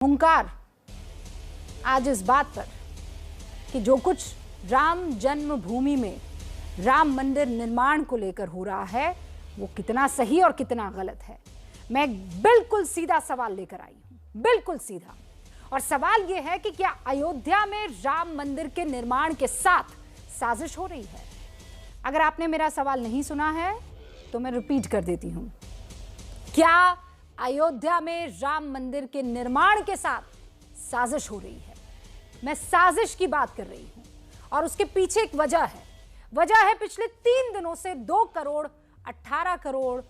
हुंकार आज इस बात पर कि जो कुछ राम जन्मभूमि में राम मंदिर निर्माण को लेकर हो रहा है वो कितना सही और कितना गलत है। मैं बिल्कुल सीधा सवाल लेकर आई हूं, बिल्कुल सीधा। और सवाल यह है कि क्या अयोध्या में राम मंदिर के निर्माण के साथ साजिश हो रही है? अगर आपने मेरा सवाल नहीं सुना है तो मैं रिपीट कर देती हूं। क्या अयोध्या में राम मंदिर के निर्माण के साथ साजिश हो रही है? मैं साजिश की बात कर रही हूं और उसके पीछे एक वजह है। वजह है पिछले 3 दिनों से 2 करोड़ 18 करोड़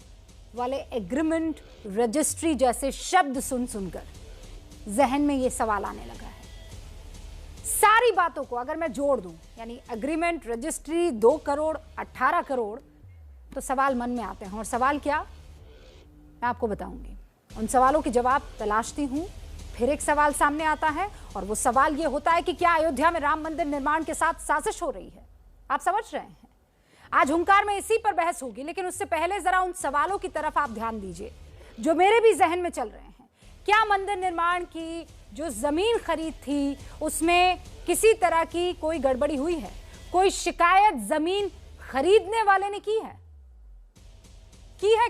वाले एग्रीमेंट रजिस्ट्री जैसे शब्द सुनकर जहन में यह सवाल आने लगा है। सारी बातों को अगर मैं जोड़ दूं, यानी एग्रीमेंट रजिस्ट्री 2 करोड़ 18 करोड़, तो सवाल मन में आते हैं। और सवाल क्या, मैं आपको बताऊंगी। उन सवालों के जवाब तलाशती हूं, फिर एक सवाल सामने आता है और वो सवाल ये होता है कि क्या अयोध्या में राम मंदिर निर्माण के साथ साजिश हो रही है? आप समझ रहे हैं? आज हुंकार में इसी पर बहस होगी, लेकिन उससे पहले जरा उन सवालों की तरफ आप ध्यान दीजिए जो मेरे भी जहन में चल रहे हैं। क्या मंदिर निर्माण की जो जमीन खरीद थी उसमें किसी तरह की कोई गड़बड़ी हुई है? कोई शिकायत जमीन खरीदने वाले ने की है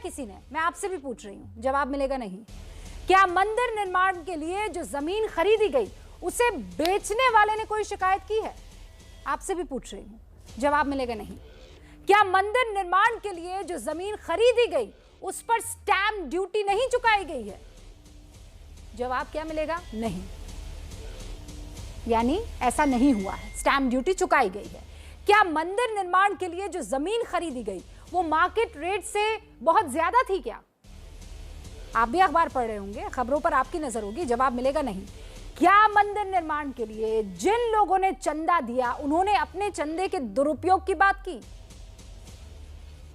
किसी ने? मैं आपसे भी पूछ रही हूं, जवाब मिलेगा नहीं। क्या मंदिर निर्माण के लिए जो जमीन खरीदी गई उसे बेचने वाले ने कोई शिकायत की है? आपसे भी पूछ रही हूं, जवाब मिलेगा नहीं। क्या मंदिर निर्माण के लिए जो जमीन खरीदी गई उस पर स्टैंप ड्यूटी नहीं चुकाई गई है? जवाब क्या मिलेगा? नहीं। यानी ऐसा नहीं हुआ है, स्टैंप ड्यूटी चुकाई गई है। क्या मंदिर निर्माण के लिए जो जमीन खरीदी गई वो मार्केट रेट से बहुत ज्यादा थी? क्या आप भी अखबार पढ़ रहे होंगे, खबरों पर आपकी नजर होगी, जवाब मिलेगा नहीं। क्या मंदिर निर्माण के लिए जिन लोगों ने चंदा दिया उन्होंने अपने चंदे के दुरुपयोग की बात की?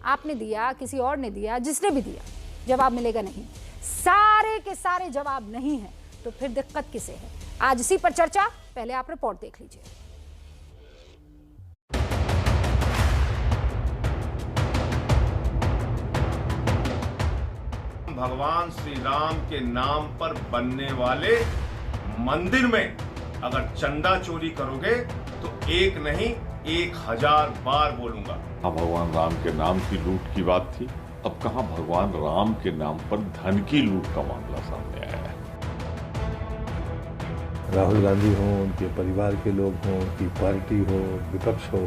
आपने दिया, किसी और ने दिया, जिसने भी दिया, जवाब मिलेगा नहीं। सारे के सारे जवाब नहीं है तो फिर दिक्कत किसे है? आज इसी पर चर्चा। पहले आप रिपोर्ट देख लीजिए। भगवान श्री राम के नाम पर बनने वाले मंदिर में अगर चंदा चोरी करोगे तो एक नहीं 1000 बार बोलूंगा। भगवान राम के नाम की लूट की बात थी, अब कहां भगवान राम के नाम पर धन की लूट का मामला सामने आया है। राहुल गांधी हो, उनके परिवार के लोग हों, उनकी पार्टी हो, विपक्ष हो,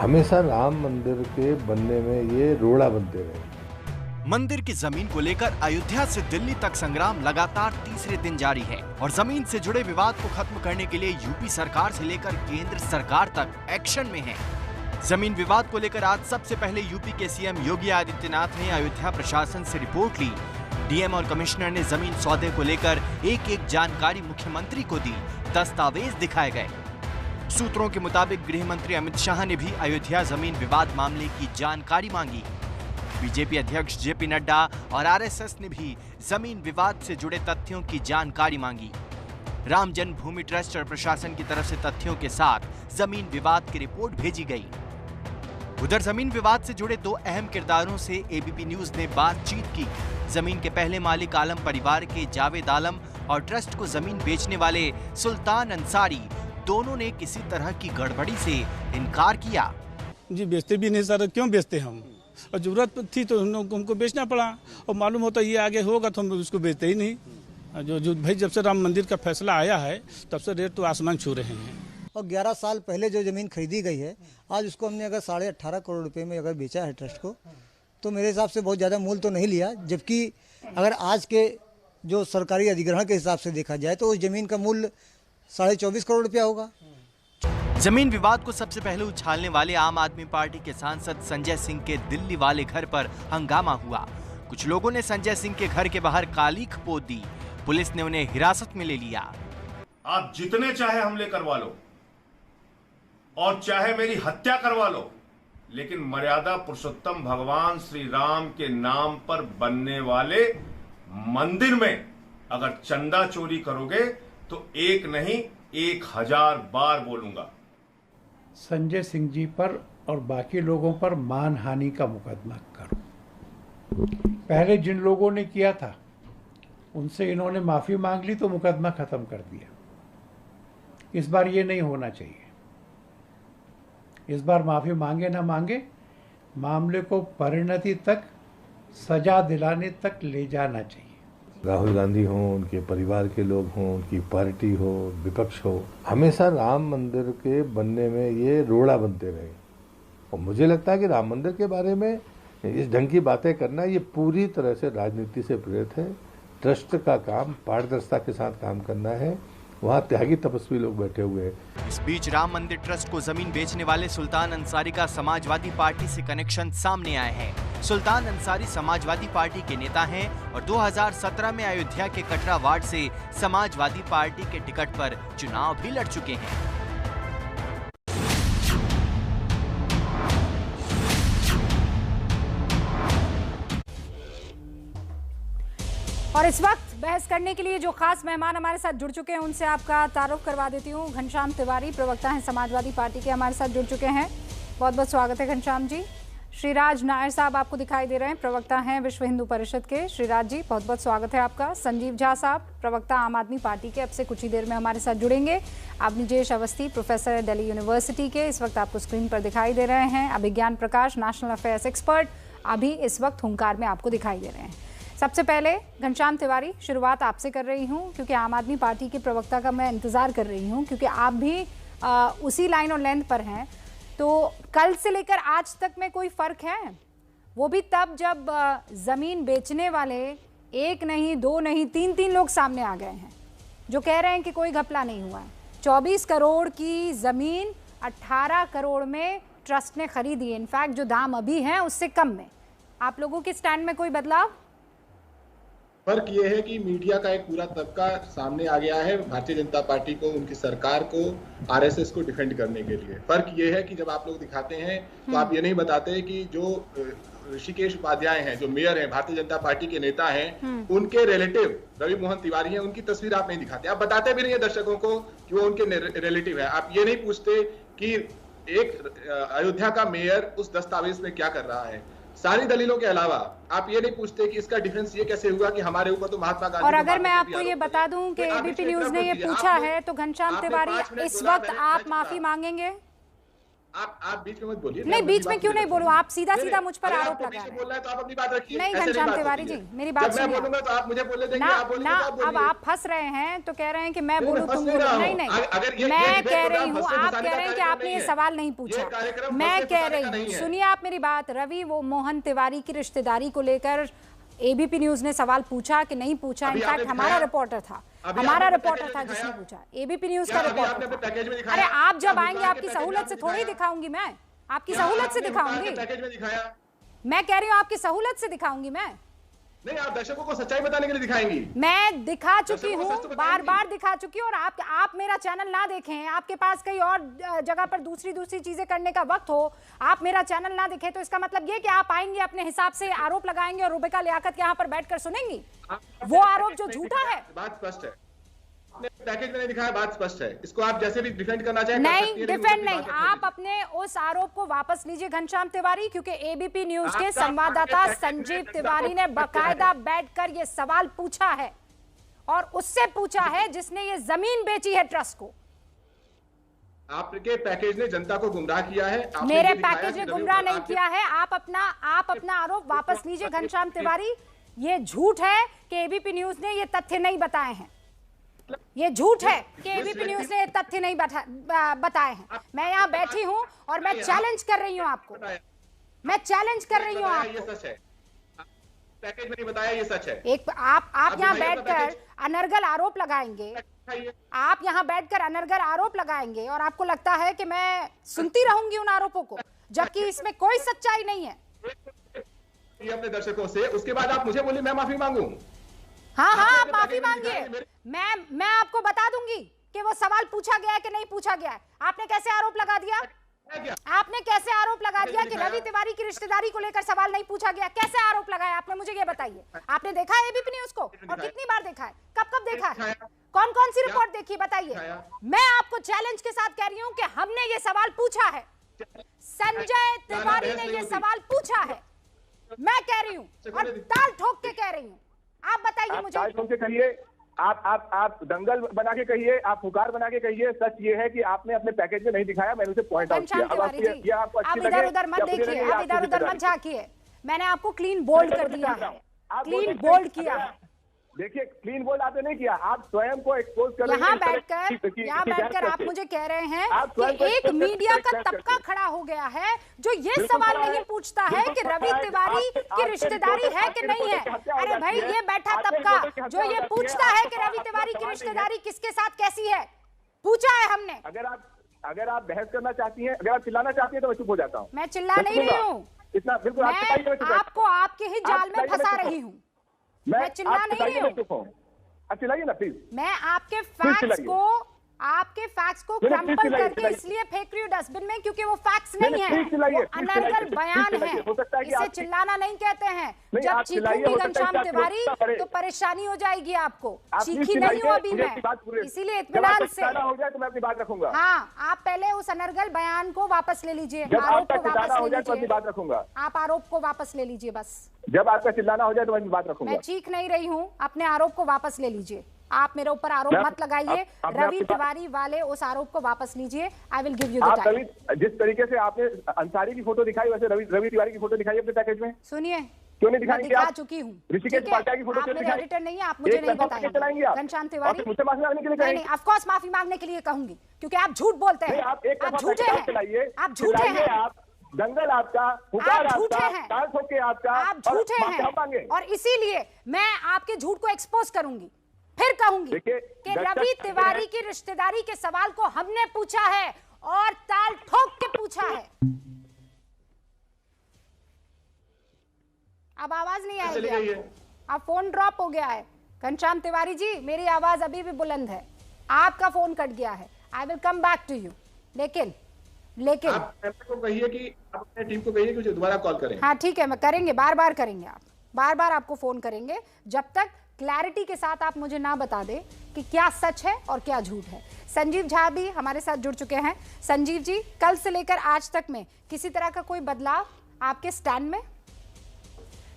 हमेशा राम मंदिर के बनने में ये रोड़ा बनते रहे। मंदिर की जमीन को लेकर अयोध्या से दिल्ली तक संग्राम लगातार तीसरे दिन जारी है और जमीन से जुड़े विवाद को खत्म करने के लिए यूपी सरकार से लेकर केंद्र सरकार तक एक्शन में है। जमीन विवाद को लेकर आज सबसे पहले यूपी के सीएम योगी आदित्यनाथ ने अयोध्या प्रशासन से रिपोर्ट ली। डीएम और कमिश्नर ने जमीन सौदे को लेकर एक जानकारी मुख्यमंत्री को दी, दस्तावेज दिखाए गए। सूत्रों के मुताबिक गृह मंत्री अमित शाह ने भी अयोध्या जमीन विवाद मामले की जानकारी मांगी। बीजेपी अध्यक्ष जेपी नड्डा और आरएसएस ने भी जमीन विवाद से जुड़े तथ्यों की जानकारी मांगी। राम जन्मभूमि ट्रस्ट और प्रशासन की तरफ से तथ्यों के साथ जमीन विवाद की रिपोर्ट भेजी गई। उधर जमीन विवाद से जुड़े 2 अहम किरदारों से एबीपी न्यूज ने बातचीत की। जमीन के पहले मालिक आलम परिवार के जावेद आलम और ट्रस्ट को जमीन बेचने वाले सुल्तान अंसारी, दोनों ने किसी तरह की गड़बड़ी से इनकार किया। जी बेचते भी नहीं सर, क्यों बेचते हम? और जरूरत थी तो हमको बेचना पड़ा और मालूम होता ये आगे होगा तो हम उसको बेचते ही नहीं। जो भाई जब से राम मंदिर का फैसला आया है तब से रेट तो आसमान छू रहे हैं। और 11 साल पहले जो ज़मीन खरीदी गई है, आज उसको हमने अगर 18.5 करोड़ रुपए में अगर बेचा है ट्रस्ट को, तो मेरे हिसाब से बहुत ज़्यादा मूल्य तो नहीं लिया। जबकि अगर आज के जो सरकारी अधिग्रहण के हिसाब से देखा जाए तो उस ज़मीन का मूल्य 24.5 करोड़ रुपया होगा। जमीन विवाद को सबसे पहले उछालने वाले आम आदमी पार्टी के सांसद संजय सिंह के दिल्ली वाले घर पर हंगामा हुआ। कुछ लोगों ने संजय सिंह के घर के बाहर काली पोत दी। पुलिस ने उन्हें हिरासत में ले लिया। आप जितने चाहे हमले करवा लो और चाहे मेरी हत्या करवा लो, लेकिन मर्यादा पुरुषोत्तम भगवान श्री राम के नाम पर बनने वाले मंदिर में अगर चंदा चोरी करोगे तो एक नहीं 1000 बार बोलूंगा। संजय सिंह जी पर और बाकी लोगों पर मानहानि का मुकदमा करो। पहले जिन लोगों ने किया था उनसे इन्होंने माफ़ी मांग ली तो मुकदमा ख़त्म कर दिया। इस बार ये नहीं होना चाहिए। इस बार माफ़ी मांगे ना मांगे, मामले को परिणति तक, सजा दिलाने तक ले जाना चाहिए। राहुल गांधी हों, उनके परिवार के लोग हों, उनकी पार्टी हो, विपक्ष हो, हमेशा राम मंदिर के बनने में ये रोड़ा बनते रहे। और मुझे लगता है कि राम मंदिर के बारे में इस ढंग की बातें करना ये पूरी तरह से राजनीति से प्रेरित है। ट्रस्ट का काम पारदर्शिता के साथ काम करना है। वहाँ त्यागी तपस्वी लोग बैठे हुए हैं। इस बीच राम मंदिर ट्रस्ट को जमीन बेचने वाले सुल्तान अंसारी का समाजवादी पार्टी से कनेक्शन सामने आए हैं। सुल्तान अंसारी समाजवादी पार्टी के नेता हैं और 2017 में अयोध्या के कटरा वार्ड से समाजवादी पार्टी के टिकट पर चुनाव भी लड़ चुके हैं। और इस वक्त बहस करने के लिए जो खास मेहमान हमारे साथ जुड़ चुके हैं उनसे आपका तारुफ करवा देती हूँ। घनश्याम तिवारी प्रवक्ता हैं समाजवादी पार्टी के, हमारे साथ जुड़ चुके हैं। बहुत बहुत स्वागत है घनश्याम जी। श्रीराज नायर साहब आपको दिखाई दे रहे हैं, प्रवक्ता हैं विश्व हिंदू परिषद के। श्रीराज जी बहुत बहुत स्वागत है आपका। संजीव झा साहब प्रवक्ता आम आदमी पार्टी के, अब से कुछ ही देर में हमारे साथ जुड़ेंगे। अवनिजेश अवस्थी प्रोफेसर दिल्ली यूनिवर्सिटी के, इस वक्त आपको स्क्रीन पर दिखाई दे रहे हैं। अभिज्ञान प्रकाश नेशनल अफेयर्स एक्सपर्ट अभी इस वक्त हुंकार में आपको दिखाई दे रहे हैं। सबसे पहले घनश्याम तिवारी, शुरुआत आपसे कर रही हूं क्योंकि आम आदमी पार्टी के प्रवक्ता का मैं इंतज़ार कर रही हूं, क्योंकि आप भी उसी लाइन और लेंथ पर हैं। तो कल से लेकर आज तक में कोई फ़र्क है? वो भी तब जब ज़मीन बेचने वाले एक नहीं, दो नहीं, तीन लोग सामने आ गए हैं जो कह रहे हैं कि कोई घपला नहीं हुआ है। 24 करोड़ की ज़मीन 18 करोड़ में ट्रस्ट ने खरीदी है। इनफैक्ट जो दाम अभी है उससे कम में। आप लोगों के स्टैंड में कोई बदलाव? फर्क ये है कि मीडिया का एक पूरा तबका सामने आ गया है भारतीय जनता पार्टी को, उनकी सरकार को, आरएसएस को डिफेंड करने के लिए। फर्क ये है कि जब आप लोग दिखाते हैं तो आप ये नहीं बताते कि जो ऋषिकेश उपाध्याय हैं, जो मेयर हैं, भारतीय जनता पार्टी के नेता हैं, उनके रिलेटिव रवि मोहन तिवारी हैं, उनकी तस्वीर आप नहीं दिखाते। आप बताते भी नहीं है दर्शकों को कि वो उनके रिलेटिव है। आप ये नहीं पूछते कि एक अयोध्या का मेयर उस दस्तावेज में क्या कर रहा है। सारी दलीलों के अलावा आप ये नहीं पूछते कि इसका डिफेंस ये कैसे हुआ कि हमारे ऊपर तो महात्मा गांधी। और अगर मैं आपको ये बता दूं कि एबीपी न्यूज ने ये पूछा है तो घनश्याम तिवारी इस वक्त आप माफी मांगेंगे? आप बीच में मत बोलिए। नहीं, बीच में क्यों नहीं बोलूं? आप सीधा मुझ पर आरोप लगा रहे हैं। बोल रहे हैं तो आप अपनी बात रखिए। नहीं घनश्याम तिवारी जी, मेरी बात सुनिए। मैं बोलूंगा तो आप मुझे बोलने देंगे, आप बोलेंगे तो आप बोलिए। अब आप फंस रहे हैं तो कह रहे हैं कि मैं बोलूं तुम बोलो। नहीं, मैं कह रही हूँ, आप कह रहे हैं कि आपने ये सवाल नहीं पूछा। मैं कह रही हूँ, सुनिए आप मेरी बात। रवि वो मोहन तिवारी की रिश्तेदारी को लेकर एबीपी न्यूज ने सवाल पूछा कि नहीं पूछा? इनफैक्ट हमारा रिपोर्टर था जिसने पूछा, एबीपी न्यूज का रिपोर्टर था। अरे आप जब आएंगे आपकी सहूलत से थोड़ी दिखाऊंगी मैं, आपकी सहूलत से दिखाऊंगी। मैं कह रही हूँ आपकी सहूलत से दिखाऊंगी मैं। नहीं, आप दर्शकों को सच्चाई बताने के लिए दिखाएंगी। मैं दिखा चुकी हूँ, बार दिखा चुकी हूँ। और आप मेरा चैनल ना देखें, आपके पास कहीं और जगह पर दूसरी चीजें करने का वक्त हो, आप मेरा चैनल ना देखें तो इसका मतलब ये कि आप आएंगे अपने हिसाब से आरोप लगाएंगे और रुबिका लियाकत यहाँ पर बैठकर सुनेंगी वो आरोप जो झूठा है। बात स्पष्ट है, पैकेज में नहीं दिखाया, बात स्पष्ट है। इसको आप जैसे भी डिफेंड करना चाहें नहीं, डिफेंड नहीं। आप अपने उस आरोप को वापस लीजिए घनश्याम तिवारी, क्योंकि एबीपी न्यूज के संवाददाता संजीव तिवारी ने बाकायदा बैठकर ये सवाल पूछा है और उससे पूछा है जिसने ये जमीन बेची है ट्रस्ट को। आपके पैकेज ने जनता को गुमराह किया है। मेरे पैकेज ने गुमराह नहीं किया है। आप अपना आरोप वापस लीजिए घनश्याम तिवारी। ये झूठ है कि एबीपी न्यूज ने ये तथ्य नहीं बताए हैं। ये झूठ है कि एबीपी न्यूज ने तथ्य नहीं बताए हैं। मैं यहाँ बैठी हूँ और मैं चैलेंज कर रही हूँ आपको। मैं चैलेंज कर रही हूँ आपको। ये सच है, पैकेज में नहीं बताया, ये सच है। एक आप यहाँ बैठकर अनर्गल आरोप लगाएंगे, आप यहाँ बैठकर अनर्गल आरोप लगाएंगे और आपको लगता है कि मैं सुनती रहूंगी उन आरोपों को, जबकि इसमें कोई सच्चाई नहीं है। अपने दर्शकों से उसके बाद आप मुझे बोलिए मैं माफी मांगू। हाँ, आप माफी मांगिए। मैं आपको बता दूंगी कि वो सवाल पूछा गया है कि नहीं पूछा गया है। आपने कैसे आरोप लगा दिया? आपने कैसे आरोप लगा दिया कि रवि तिवारी की रिश्तेदारी को लेकर सवाल नहीं पूछा गया? कैसे आरोप लगाया आपने? मुझे ये बताइए। आपने देखा है एबीपी न्यूज को और कितनी बार देखा है? कब देखा है? कौन सी रिपोर्ट देखी, बताइए। मैं आपको चैलेंज के साथ कह रही हूँ कि हमने ये सवाल पूछा है। संजय तिवारी ने ये सवाल पूछा है। मैं कह रही हूँ और ताल ठोक के कह रही हूँ, आप बताइए मुझे। ताज ठोक के कहिए, आप दंगल बना के कहिए, आप पुकार बना के कहिए। सच ये है कि आपने अपने पैकेज में नहीं दिखाया, मैंने उसे पॉइंट आउट किया। अब आप इधर उधर मत देखिए, आप इधर उधर मत झांकिए। मैंने आपको क्लीन बोल्ड कर दिया है, क्लीन बोल्ड किया है। देखिए, क्लीन बोल्ड आपने नहीं किया, आप स्वयं को एक्सपोज कर रहे हैं। यहाँ बैठकर आप मुझे कह रहे हैं कि एक मीडिया का तबका खड़ा हो गया है जो ये सवाल नहीं पूछता है कि रवि तिवारी की रिश्तेदारी है कि नहीं है। अरे भाई, ये बैठा तबका जो ये पूछता है कि रवि तिवारी की रिश्तेदारी किसके साथ कैसी है, पूछा है हमने। अगर आप बहस करना चाहती हैं, अगर आप चिल्लाना चाहती हैं तो मैं चुप हो जाता हूँ। मैं चिल्ला नहीं रही हूँ, इतना बिल्कुल मैं आपको आपके ही जाल में फंसा रही हूँ। मैं चिल्ला नहीं रही हूँ। आप चिल्लाइए ना प्लीज। मैं आपके फैक्ट्स को क्रम्पल करके इसलिए फेंक रही हूँ डस्टबिन में क्योंकि वो फैक्ट्स नहीं है, वो अनर्गल बयान है। इसे चिल्लाना नहीं कहते हैं। जब चीखूंगी घनश्याम तिवारी तो परेशानी हो जाएगी आपको। चीखी नहीं हूँ अभी मैं, इसीलिए इत्मीनान से हो जाए तो मैं अपनी बात रखूंगा। हाँ, आप पहले उस अनर्गल बयान को वापस ले लीजिए, आरोप को वापस ले लीजिए। बात रखूंगा, आप आरोप को वापस ले लीजिए बस। जब आपका चिल्लाना हो जाए तो मैं बात रखूंगा। मैं चीख नहीं रही हूँ, अपने आरोप को वापस ले लीजिए। आप मेरे ऊपर आरोप मत लगाइए। रवि तिवारी वाले उस आरोप को वापस लीजिए। I will give you the time. जिस तरीके से आपने अंसारी की फोटो दिखाई, वैसे रवि तिवारी की फोटो दिखाई अपने पैकेज में। सुनिए, क्यों नहीं दिखाएंगे? दिखा चुकी हूँ। ऋषिकेश पाटिया की फोटो आप मेरे एडिटर नहीं है, आप मुझे नहीं बताएंगे। घनश्याम तिवारी, मुझसे माफी मांगने के लिए नहीं, ऑफ कोर्स माफी मांगने के लिए कहूंगी क्योंकि आप झूठ बोलते हैं। आप झूठे हैं, आप झूठे हैं। दंगल आपका, पुकार आपका, ताल ठोक के आपका, आप झूठे हैं और इसीलिए मैं आपके झूठ को एक्सपोज करूंगी। फिर कहूंगी कि रवि तिवारी की रिश्तेदारी के सवाल को हमने पूछा है और ताल ठोक के पूछा है। अब आवाज नहीं आएगी आपको, अब फोन ड्रॉप हो गया है। घनश्याम तिवारी जी, मेरी आवाज अभी भी बुलंद है, आपका फोन कट गया है। I will come back to you, लेकिन आप को कहिए कि आप अपने टीम को कहिए कि मुझे दोबारा कॉल करें। हाँ ठीक है, मैं करेंगे, बार बार करेंगे, आप बार बार आपको फोन करेंगे जब तक क्लैरिटी के साथ आप मुझे ना बता दें कि क्या सच है और क्या झूठ है। संजीव झा भी हमारे साथ जुड़ चुके हैं। संजीव जी, कल से लेकर आज तक में किसी तरह का कोई बदलाव आपके स्टैंड में?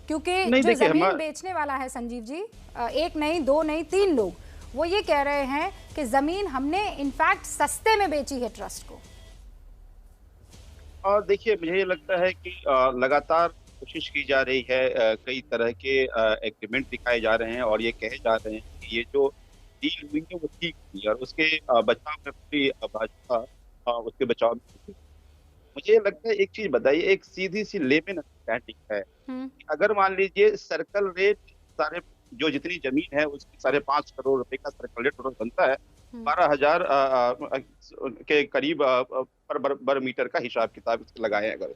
क्योंकि जो जमीन बेचने वाला है संजीव जी, एक नहीं, दो नहीं, तीन लोग, वो ये कह रहे हैं कि जमीन हमने इनफैक्ट सस्ते में बेची है ट्रस्ट को। और देखिए, मुझे ये लगता है कि लगातार कोशिश की जा रही है, कई तरह के एग्रीमेंट दिखाए जा रहे हैं और ये कहे जा रहे हैं कि ये जो डील हुई है वो ठीक हुई और उसके बचाव में पूरी भाजपा उसके बचाव में। मुझे लगता है एक चीज बताइए, एक सीधी सी लेमन अंडरस्टैंडिंग है। अगर मान लीजिए सर्कल रेट सारे जो जितनी जमीन है उसकी 5.5 करोड़ रुपए का सर्कल रेट बनता है, 12,000 के करीब पर वर्ग मीटर का हिसाब किताब लगाए अगर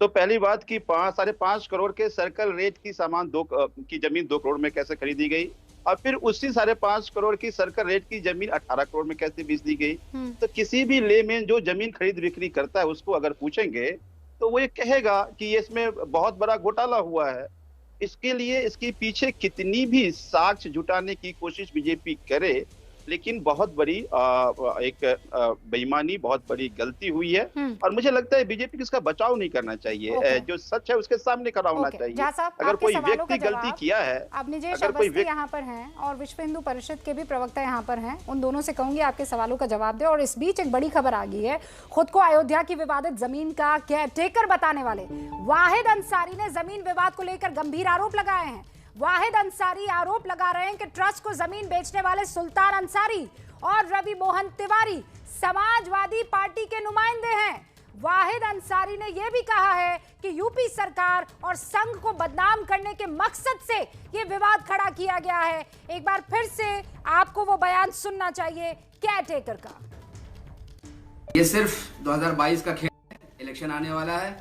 तो पहली बात की 5.5 करोड़ के सर्कल रेट की की जमीन 2 करोड़ में कैसे खरीदी गई और फिर उसी 5.5 करोड़ की सर्कल रेट की जमीन 18 करोड़ में कैसे बेच दी गई। तो किसी भी लेमैन जो जमीन खरीद बिक्री करता है उसको अगर पूछेंगे तो वो ये कहेगा कि इसमें बहुत बड़ा घोटाला हुआ है। इसके लिए इसके पीछे कितनी भी साक्ष्य जुटाने की कोशिश बीजेपी करे, लेकिन बहुत बड़ी एक बेईमानी, बहुत बड़ी गलती हुई है और मुझे लगता है बीजेपी को इसका बचाव नहीं करना चाहिए। जो सच है उसके सामने खड़ा होना चाहिए। अगर कोई व्यक्ति गलती किया है, अब निजेश अवस्थी यहाँ पर हैं और विश्व हिंदू परिषद के भी प्रवक्ता यहाँ पर हैं, उन दोनों से कहूंगी आपके सवालों का जवाब दे। और इस बीच एक बड़ी खबर आ गई है, खुद को अयोध्या की विवादित जमीन का केयरटेकर बताने वाले वाहिद अंसारी ने जमीन विवाद को लेकर गंभीर आरोप लगाए हैं। वाहिद अंसारी आरोप लगा रहे हैं कि ट्रस्ट को जमीन बेचने वाले सुल्तान अंसारी और रवि मोहन तिवारी समाजवादी पार्टी के नुमाइंदे हैं। वाहिद अंसारी ने यह भी कहा है कि यूपी सरकार और संघ को बदनाम करने के मकसद से यह विवाद खड़ा किया गया है। एक बार फिर से आपको वो बयान सुनना चाहिए केयरटेकर का। ये सिर्फ 2022 का खेल है, इलेक्शन आने वाला है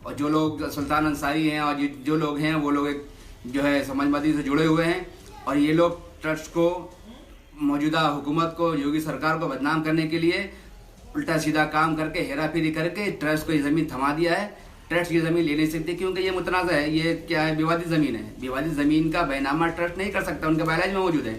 और जो लोग सुल्तान अंसारी हैं और जो लोग हैं वो लोग जो है समाजवादी से जुड़े हुए हैं और ये लोग ट्रस्ट को, मौजूदा हुकूमत को, योगी सरकार को बदनाम करने के लिए उल्टा सीधा काम करके, हेराफेरी करके ट्रस्ट को ये जमीन थमा दिया है। ट्रस्ट की जमीन ले नहीं सकती क्योंकि ये मुतनाज़ा है, ये क्या है, विवादित जमीन है। विवादित जमीन का बैनामा ट्रस्ट नहीं कर सकता, उनके बायलाज में मौजूद है।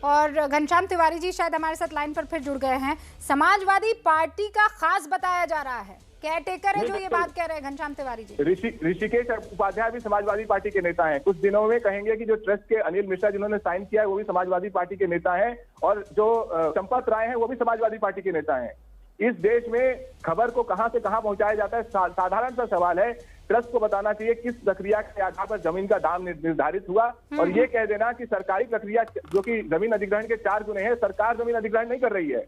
और घनश्याम तिवारी जी शायद हमारे साथ लाइन पर फिर जुड़ गए हैं। समाजवादी पार्टी का खास बताया जा रहा है केयरटेकर है जो ये बात कह रहे हैं घनश्याम तिवारी जी। ऋषिकेश उपाध्याय भी समाजवादी पार्टी के नेता हैं। कुछ दिनों में कहेंगे कि जो ट्रस्ट के अनिल मिश्रा जिन्होंने साइन किया है वो भी समाजवादी पार्टी के नेता हैं, और जो चंपत राय हैं वो भी समाजवादी पार्टी के नेता हैं। इस देश में खबर को कहां से कहां पहुंचाया जाता है, साधारण सा सवाल है। ट्रस्ट को बताना चाहिए किस प्रक्रिया के आधार पर जमीन का दाम निर्धारित हुआ, और ये कह देना कि सरकारी प्रक्रिया जो कि जमीन अधिग्रहण के 4 गुने हैं, सरकार जमीन अधिग्रहण नहीं कर रही है,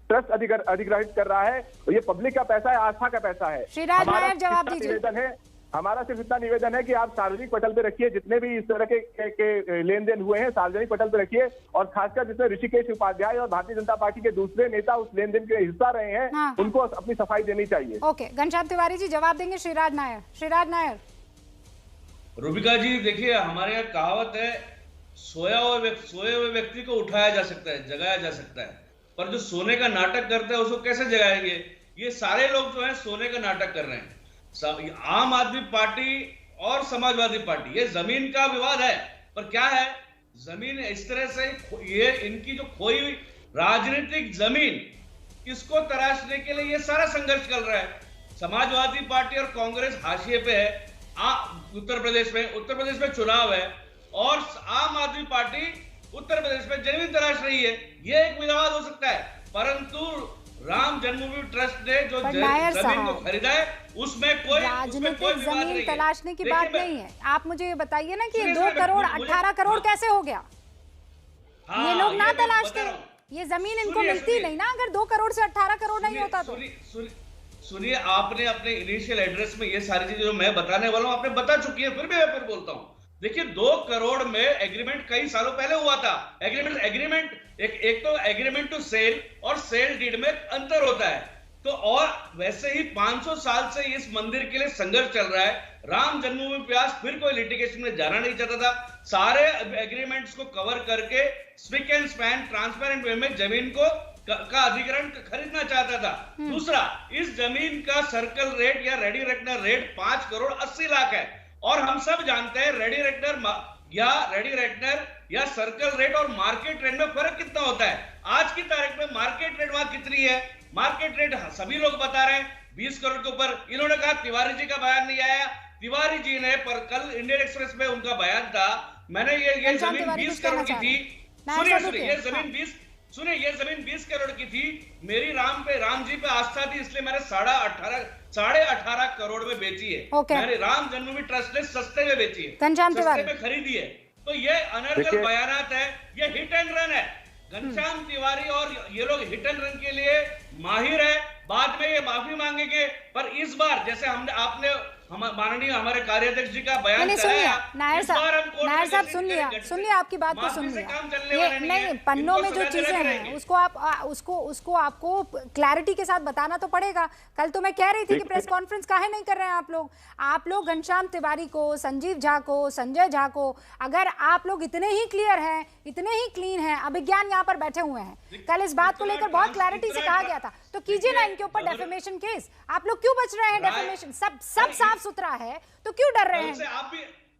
ट्रस्ट अधिग्रहित कर रहा है, और ये पब्लिक का पैसा है, आस्था का पैसा है। श्रीराज नायर जवाब दीजिए। हमारा सिर्फ इतना निवेदन है कि आप सार्वजनिक पटल पे रखिए, जितने भी इस तरह के लेन देन हुए हैं सार्वजनिक पटल पे रखिए, और खासकर जिसमें ऋषिकेश उपाध्याय और भारतीय जनता पार्टी के दूसरे नेता उस लेन देन के हिस्सा रहे हैं, हाँ। उनको अपनी सफाई देनी चाहिए। ओके, घनश्याम तिवारी जी जवाब देंगे श्रीराज नायर। श्रीराज नायर। रूबिका जी देखिए, हमारे यहाँ कहावत है, सोए हुए व्यक्ति को उठाया जा सकता है, जगाया जा सकता है, पर जो सोने का नाटक करते हैं उसको कैसे जगाएंगे? ये सारे लोग जो है सोने का नाटक कर रहे हैं। आम आदमी पार्टी और समाजवादी पार्टी, ये जमीन का विवाद है, पर क्या है, जमीन इस तरह से ये इनकी जो खोई हुई राजनीतिक जमीन, इसको तराशने के लिए ये सारा संघर्ष चल रहा है। समाजवादी पार्टी और कांग्रेस हाशिए पे है। उत्तर प्रदेश में चुनाव है और आम आदमी पार्टी उत्तर प्रदेश में जमीन तराश रही है। ये एक विवाद हो सकता है, परंतु राम जन्मभूमि ट्रस्ट ने जो जमीन को खरीदा है उसमें कोई राजनीतिक जमीन तलाशने की बात नहीं है। आप मुझे ये बताइए ना कि 2 करोड़ 18 करोड़ कैसे हो गया? ये लोग ना तलाशते, ये जमीन इनको मिलती नहीं ना अगर 2 करोड़ से 18 करोड़ नहीं होता तो। सुनिए, आपने अपने इनिशियल एड्रेस में ये सारी चीजें जो मैं बताने वाला हूँ आपने बता चुकी है, फिर भी मैं बोलता हूँ। देखिए 2 करोड़ में एग्रीमेंट कई सालों पहले हुआ था। एग्रीमेंट एक तो एग्रीमेंट टू सेल और सेल डीड में अंतर होता है। तो और वैसे ही 500 साल से इस मंदिर के लिए संघर्ष चल रहा है। राम जन्मभूमि प्रयास फिर कोई लिटिगेशन में जाना नहीं चाहता था। सारे एग्रीमेंट्स को कवर करके स्पिक एंड स्पैन ट्रांसपेरेंट वे में जमीन को का अधिग्रहण खरीदना चाहता था। दूसरा, इस जमीन का सर्कल रेट या ready reckoner rate 5 crore 80 lakh है, और हम सब जानते हैं रेडी रेकनर या सर्कल रेट और मार्केट रेट में फर्क कितना होता है। आज की तारीख में मार्केट रेट वहां कितनी है? मार्केट रेट सभी लोग बता रहे हैं 20 करोड़ के ऊपर। इन्होंने कहा तिवारी जी का बयान नहीं आया, तिवारी जी ने, पर कल इंडियन एक्सप्रेस में उनका बयान था। मैंने ये जमीन 20 करोड़ की थी। सुनिए, ये जमीन 20 करोड़ की थी। मेरी राम जी पे आस्था थी, इसलिए मैंने 18.5 करोड़ में बेची है। मैंने राम जन्मभूमि ट्रस्ट ने सस्ते में बेची है, सस्ते में खरीदी है। तो ये अनर्गल बयानात है, ये हिट एंड रन है। घनश्याम तिवारी और ये लोग हिट एंड रन के लिए माहिर है। बाद में ये माफी मांगेंगे, पर इस बार जैसे आपने माननीय हमारे कार्याध्यक्ष जी का बयान कराया, नायर साहब सुन लिया आपकी बात को सुन लिया। ये नहीं, पन्नों में जो चीजें हैं उसको आपको क्लैरिटी के साथ बताना तो पड़ेगा। कल तो मैं कह रही थी कि प्रेस कॉन्फ्रेंस काहे नहीं कर रहे हैं आप लोग घनश्याम तिवारी को, संजीव झा को, संजय झा को, अगर आप लोग इतने ही क्लियर हैं, इतने ही क्लीन हैं, अभिज्ञान यहाँ पर बैठे हुए हैं, कल इस बात को लेकर बहुत क्लैरिटी से कहा गया था, तो कीजिए ना इनके ऊपर डेफेमेशन केस। आप लोग क्यों बच रहे हैं डेफेमेशन? सब साफ सुथरा है तो क्यों डर रहे हैं?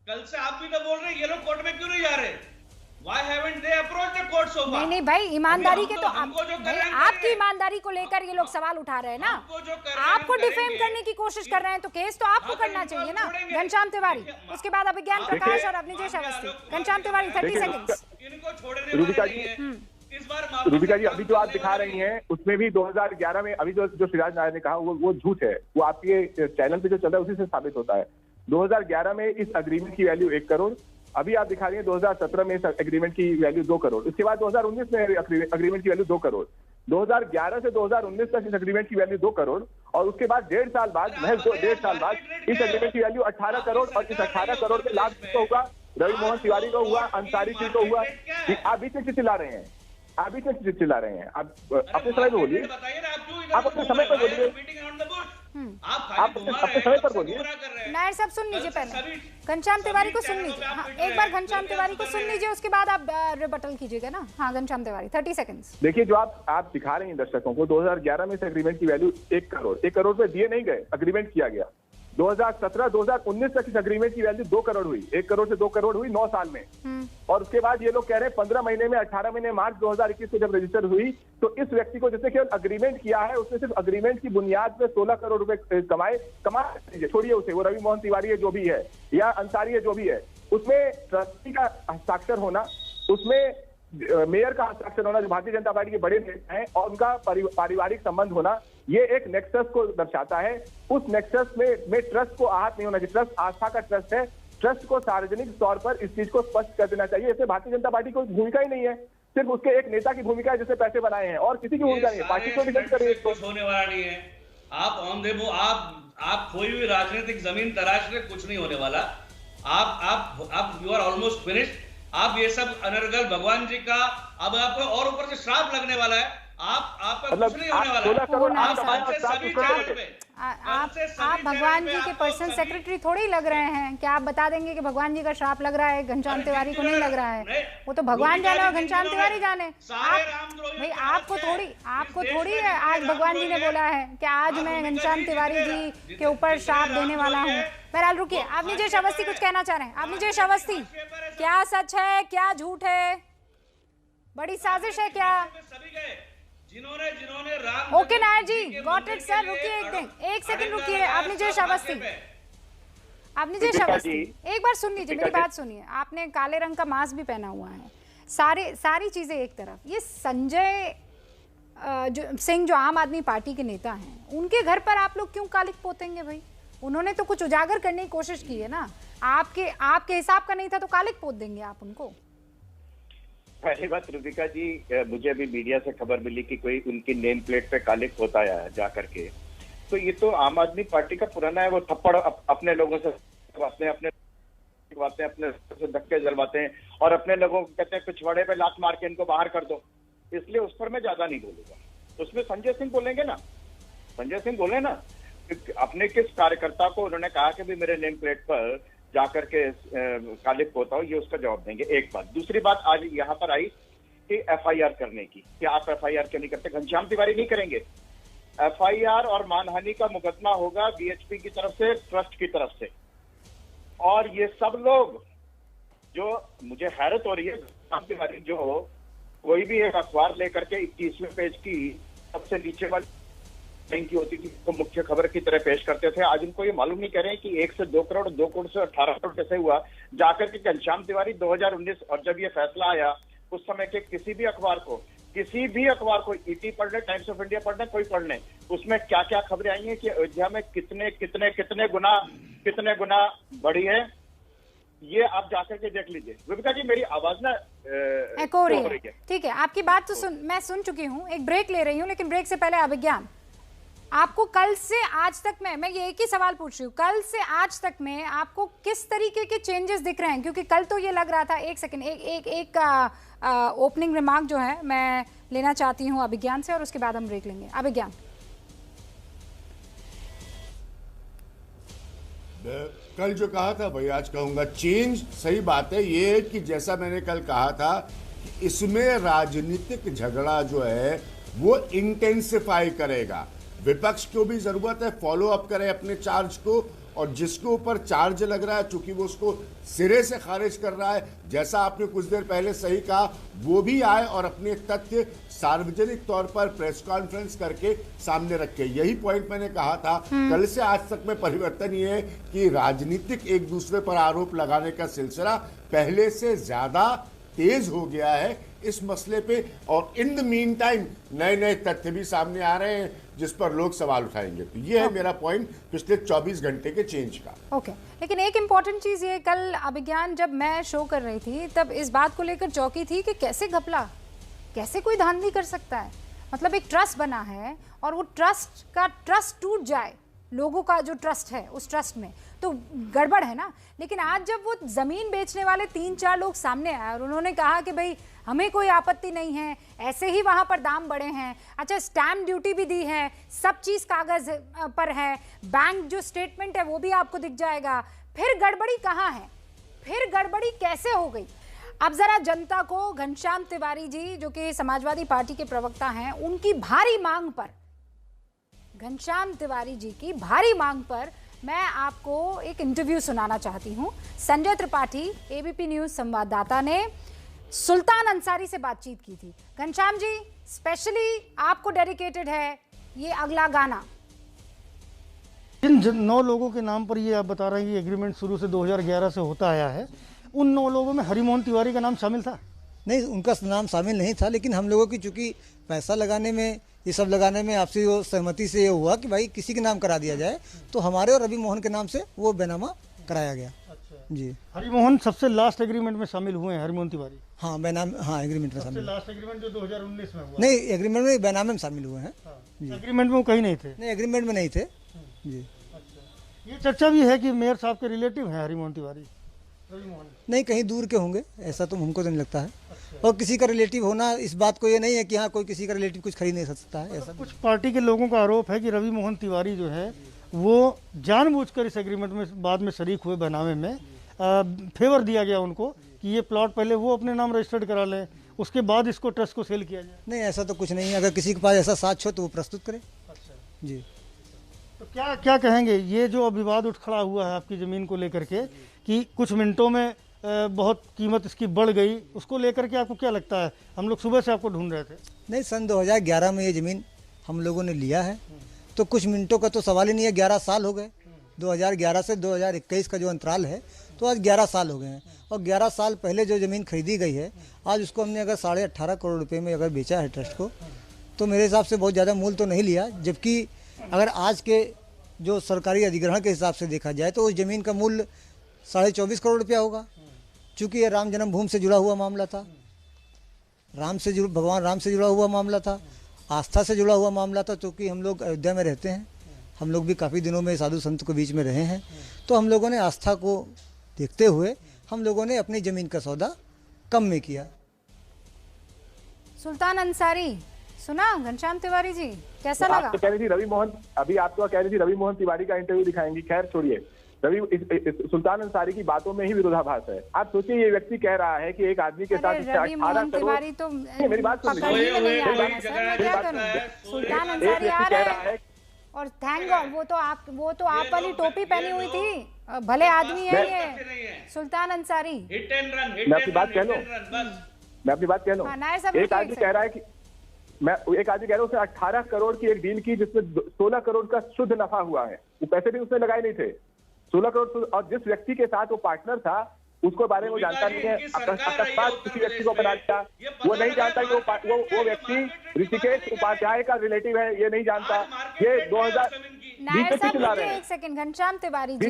कल से आप भी तो बोल रहे हैं ये लोग कोर्ट में क्यों नहीं जा रहे? Why haven't they approached the court so far? नहीं भाई, ईमानदारी के तो आपकी ईमानदारी को लेकर ये लोग सवाल उठा रहे हैं ना। आपको डिफेम करने की कोशिश कर रहे हैं तो केस तो आपको करना चाहिए ना, घनश्याम तिवारी। उसके बाद अभिज्ञान प्रकाश और अवनीश अवस्थी। घनश्याम तिवारी 30 सेकंड्स। रूबिका जी, अभी जो आप दिखा रही हैं उसमें भी 2011 में अभी जो श्रीराज नायर ने कहा वो झूठ है। वो आपके चैनल पे जो चल रहा है उसी से साबित होता है। 2011 में इस एग्रीमेंट की वैल्यू 1 करोड़, अभी आप दिखा रही हैं 2017 में इस एग्रीमेंट की वैल्यू 2 करोड़, इसके बाद 2019 में एग्रीमेंट की वैल्यू 2 करोड़, 2011 से 2019 तक इस एग्रीमेंट की वैल्यू 2 करोड़, और उसके बाद 1.5 साल बाद, महज 1.5 साल बाद इस एग्रीमेंट की वैल्यू 18 करोड़, और इस 18 करोड़ में लाभ किसको हुआ? रवि मोहन तिवारी को हुआ, अंसारी जी को हुआ। आप बीच में चिल्ला रहे हैं, आप अपने समय पर बोलिए, आप अपने समय पर बोलिए, आप अपने समय पर बोलिए। नायर साहब सुन लीजिए, पहले घनश्याम तिवारी को सुन लीजिए। हाँ, एक बार घनश्याम तिवारी को सुन लीजिए, उसके बाद आप रिबटल कीजिएगा ना। हाँ, घनश्याम तिवारी 30 सेकंड्स। देखिए, जो आप दिखा रहे हैं दर्शकों को, 2011 में इस एग्रीमेंट की वैल्यू 1 करोड़ पे दिए नहीं गए, एग्रीमेंट किया गया। 2017-2019 तक इस एग्रीमेंट की वैल्यू 2 करोड़ हुई, 1 करोड़ से 2 करोड़ हुई 9 साल में। और उसके बाद ये लोग कह रहे हैं 15 महीने में 18 महीने मार्च 2021 को जब रजिस्टर हुई तो इस व्यक्ति को जिसने केवल अग्रीमेंट किया है उसने सिर्फ अग्रीमेंट की बुनियाद पे 16 करोड़ रुपए कमा छोड़िए उसे, वो रवि मोहन तिवारी है जो भी है या अंसारी है जो भी है, उसमें ट्रस्टी का हस्ताक्षर होना, उसमें मेयर का हस्ताक्षर होना जो भारतीय जनता पार्टी के बड़े नेता हैं और उनका पारिवारिक संबंध होना, ये एक नेक्सस को दर्शाता है। उस नेक्सस में ट्रस्ट को आहत नहीं होना चाहिए। ट्रस्ट आस्था का ट्रस्ट है, ट्रस्ट को सार्वजनिक तौर पर इस चीज को स्पष्ट कर देना चाहिए। इससे भारतीय जनता पार्टी को भूमिका ही नहीं है, सिर्फ उसके एक नेता की भूमिका है जिससे पैसे बनाए हैं और किसी की भूमिका नहीं है। पार्टी को डिफेंड करिए, कुछ होने वाला नहीं है। आप ऑन दे आप कोई भी राजनीतिक जमीन तराश ले, कुछ नहीं होने वाला। आप यू आर ऑलमोस्ट फिनिश्ड। आप ये सब अनर्गल भगवान जी का अब आपको और ऊपर से श्राप लगने वाला है। आपका कुछ नहीं होने वाला। आप भगवान जी के पर्सनल सेक्रेटरी थोड़ी लग रहे हैं। क्या आप बता देंगे कि भगवान जी का श्राप लग रहा है? घनश्याम तिवारी को नहीं लग रहा है, वो तो भगवान जाने और घनश्याम तिवारी जाने। भाई आपको थोड़ी आज भगवान जी ने बोला है कि आज मैं घनश्याम तिवारी जी के ऊपर श्राप देने वाला हूँ। बहरहाल रुकिए, आप नीजेश अवस्थी कुछ कहना चाह रहे हैं? आप नीजेश अवस्थी, क्या सच है क्या झूठ है? बड़ी साजिश है क्या? जिन्होंने Ram okay Nair ji, got it sir. रुकिए एक सेकंड रुकिए। आप नीजेश अवस्थी, एक बार सुन लीजिए, मेरी बात सुनिए। आपने काले रंग का मास्क भी पहना हुआ है, सारी चीजें एक तरफ। ये संजय सिंह जो आम आदमी पार्टी के नेता हैं, उनके घर पर आप लोग क्यों कालिक पोतेंगे भाई? उन्होंने तो कुछ उजागर करने की कोशिश की है ना। आपके हिसाब का नहीं था तो कालिक पोत देंगे आप उनको? पहली बात रुबिका जी, मुझे अभी मीडिया से खबर मिली कि कोई उनकी नेम प्लेट पे कालिक पोताया है जा करके, तो ये तो आम आदमी पार्टी का पुराना है। वो थप्पड़ अपने लोगों से अपने धक्के जलवाते हैं और अपने लोगों को कहते हैं पिछवाड़े पे लात मार के इनको बाहर कर दो। इसलिए उस पर मैं ज्यादा नहीं बोलूंगा। उसमें संजय सिंह बोलेंगे ना, संजय सिंह बोले ना अपने किस कार्यकर्ता को उन्होंने कहा कि भी मेरे नेम प्लेट पर जाकर के कालिक पोता हो, ये उसका जवाब देंगे। एक बात। दूसरी बात आज यहाँ पर आई कि एफआईआर करने की, कि आप एफआईआर क्यों नहीं करते? घनश्याम तिवारी नहीं करेंगे एफआईआर, और मानहानि का मुकदमा होगा बीएचपी की तरफ से, ट्रस्ट की तरफ से। और ये सब लोग, जो मुझे हैरत हो रही है, घनश्याम तिवारी जो कोई भी एक अखबार लेकर के 21वें पेज की सबसे नीचे वाली की होती थी तो मुख्य खबर की तरह पेश करते थे, आज उनको ये मालूम नहीं कर रहे हैं कि 1 से 2 करोड़, 2 करोड़ से 18 करोड़ कैसे हुआ। जाकर के घनश्याम तिवारी 2019 और जब ये फैसला आया उस समय के किसी भी अखबार को ईटी पढ़ ले, टाइम्स ऑफ इंडिया पढ़ ले, कोई पढ़ ले, उसमें क्या क्या खबरें आई हैं कि अयोध्या में कितने गुना बढ़ी है, ये आप जाकर के देख लीजिए। रुबिका जी मेरी आवाज ना एको रही है। ठीक है, आपकी बात तो मैं सुन चुकी हूँ। एक ब्रेक ले रही हूँ, लेकिन ब्रेक से पहले अभिज्ञान, आपको कल से आज तक मैं ये एक ही सवाल पूछ रही हूँ, कल से आज तक में आपको किस तरीके के चेंजेस दिख रहे हैं? क्योंकि कल तो ये लग रहा था, एक सेकंड, एक ओपनिंग रिमार्क जो है मैं लेना चाहती हूँ अभिज्ञान से और उसके बाद हम ब्रेक लेंगे। अभिज्ञान, कल जो कहा था भाई आज कहूंगा चेंज। सही बात है ये कि जैसा मैंने कल कहा था, इसमें राजनीतिक झगड़ा जो है वो इंटेंसिफाई करेगा। विपक्ष को भी जरूरत है फॉलो अप करे अपने चार्ज को, और जिसके ऊपर चार्ज लग रहा है चूंकि वो उसको सिरे से खारिज कर रहा है, जैसा आपने कुछ देर पहले सही कहा, वो भी आए और अपने तथ्य सार्वजनिक तौर पर प्रेस कॉन्फ्रेंस करके सामने रखे। यही पॉइंट मैंने कहा था। कल से आज तक में परिवर्तन ये है कि राजनीतिक एक दूसरे पर आरोप लगाने का सिलसिला पहले से ज्यादा तेज हो गया है इस मसले पे, और इन द मीन टाइम नए तथ्य भी सामने आ रहे हैं जिस पर लोग सवाल उठाएंगे। तो ये है मेरा पॉइंट पिछले 24 घंटे के चेंज का। ओके, लेकिन एक इम्पॉर्टेंट चीज ये, कल अभिज्ञान जब मैं शो कर रही थी तब इस बात को लेकर चौंकी थी कि कैसे घपला, कैसे कोई धांधली कर सकता है। मतलब एक ट्रस्ट बना है और वो ट्रस्ट टूट जाए, लोगों का जो ट्रस्ट है उस ट्रस्ट में, तो गड़बड़ है ना। लेकिन आज जब वो जमीन बेचने वाले 3-4 लोग सामने आए और उन्होंने कहा कि भाई हमें कोई आपत्ति नहीं है, ऐसे ही वहां पर दाम बढ़े हैं, अच्छा स्टैम्प ड्यूटी भी दी है, सब चीज कागज पर है, बैंक जो स्टेटमेंट है वो भी आपको दिख जाएगा, फिर गड़बड़ी कहाँ है? फिर गड़बड़ी कैसे हो गई? अब जरा जनता को घनश्याम तिवारी जी जो कि समाजवादी पार्टी के प्रवक्ता हैं, उनकी भारी मांग पर, घनश्याम तिवारी जी की भारी मांग पर मैं आपको एक इंटरव्यू सुनाना चाहती हूं। संजय त्रिपाठी, एबीपी न्यूज संवाददाता ने सुल्तान अंसारी से बातचीत की थी। घनश्याम जी, स्पेशली आपको डेडिकेटेड है ये अगला गाना। जिन 9 लोगों के नाम पर ये आप बता रहे हैं कि एग्रीमेंट शुरू से 2011 से होता आया है, उन 9 लोगों में हरिमोहन तिवारी का नाम शामिल था? नहीं, उनका नाम शामिल नहीं था, लेकिन हम लोगों की चूंकि पैसा लगाने में, ये सब लगाने में आपसी सहमति से ये हुआ कि भाई किसी के नाम करा दिया जाए, तो हमारे और रवि मोहन के नाम से वो बैनामा कराया गया। अच्छा। जी। हरिमोहन सबसे लास्ट एग्रीमेंट में शामिल हुए हैं, हरिमोहन तिवारी? हाँ, बैनाम, हाँ, एग्रीमेंट में शामिल। लास्ट एग्रीमेंट जो 2019 में हुआ? नहीं, एग्रीमेंट में बैनामे में शामिल हुए हैं। एग्रीमेंट में वो कहीं नहीं थे? नहीं, एग्रीमेंट में नहीं थे जी। ये चर्चा भी है कि मेयर साहब के रिलेटिव हैं हरिमोहन तिवारी। नहीं, कहीं दूर के होंगे, ऐसा तो हमको तो नहीं लगता है। अच्छा। और किसी का रिलेटिव होना इस बात को ये नहीं है कि हाँ कोई किसी का रिलेटिव कुछ खरीद नहीं सकता है, ऐसा। कुछ पार्टी के लोगों का आरोप है कि रवि मोहन तिवारी जो है वो जानबूझकर इस एग्रीमेंट में बाद में शरीक हुए बैनामे में फेवर दिया गया उनको कि ये प्लॉट पहले वो अपने नाम रजिस्टर्ड करा लें, उसके बाद इसको ट्रस्ट को सेल किया जाए। नहीं, ऐसा तो कुछ नहीं है। अगर किसी के पास ऐसा साक्ष्य हो तो वो प्रस्तुत करे। अच्छा जी। तो क्या कहेंगे, ये जो विवाद उठ खड़ा हुआ है आपकी ज़मीन को लेकर के कि कुछ मिनटों में बहुत कीमत इसकी बढ़ गई, उसको लेकर के आपको क्या लगता है? हम लोग सुबह से आपको ढूंढ रहे थे। नहीं, सन 2011 में ये ज़मीन हम लोगों ने लिया है, तो कुछ मिनटों का तो सवाल ही नहीं है। 11 साल हो गए, 2011 से 2021 का जो अंतराल है, तो आज 11 साल हो गए हैं। और 11 साल पहले जो ज़मीन खरीदी गई है, आज उसको हमने अगर 18.5 करोड़ रुपये में अगर बेचा है ट्रस्ट को, तो मेरे हिसाब से बहुत ज़्यादा मूल तो नहीं लिया। जबकि अगर आज के जो सरकारी अधिग्रहण के हिसाब से देखा जाए तो उस ज़मीन का मूल्य 24.5 करोड़ रुपया होगा। चूँकि ये राम जन्मभूमि से जुड़ा हुआ मामला था, भगवान राम से जुड़ा हुआ मामला था, आस्था से जुड़ा हुआ मामला था। क्योंकि हम लोग अयोध्या में रहते हैं, हम लोग भी काफ़ी दिनों में साधु संत के बीच में रहे हैं, तो हम लोगों ने आस्था को देखते हुए हम लोगों ने अपनी ज़मीन का सौदा कम में किया। सुल्तान अंसारी सुना घनश्याम तिवारी जी, कैसा लगा? आप तो कह रही थी रवि मोहन, अभी आप तो कह रही थी रवि मोहन तिवारी का इंटरव्यू दिखाएंगी। खैर छोड़िए, सुल्तान अंसारी की बातों में ही विरोधाभास है। आप सोचिए, ये व्यक्ति कह रहा है कि एक आदमी के साथ 18 करोड़, तो मेरी बात सुन सुल्तान अंसारी आ रहा है और थैंक गॉड वो तो आप वाली टोपी पहनी हुई थी, भले आदमी है ये सुल्तान अंसारी। मैं अपनी बात कह लूं, एक आदमी कह रहा है कि एक आदमी कह रहा है उसने 18 करोड़ की एक डील की जिसमें 16 करोड़ का शुद्ध नफा हुआ है। वो पैसे भी उसने लगाए नहीं थे, 16 करोड़। और जिस व्यक्ति के साथ वो पार्टनर था उसको बारे में वो जानता नहीं है। अकस्मात किसी व्यक्ति को बना दिया, वो नहीं जानता कि वो व्यक्ति ऋषिकेश उपाध्याय का रिलेटिव है, ये नहीं जानता। ये 2000 नायर साहब, मुझे एक सेकंड, घनश्याम तिवारी जी,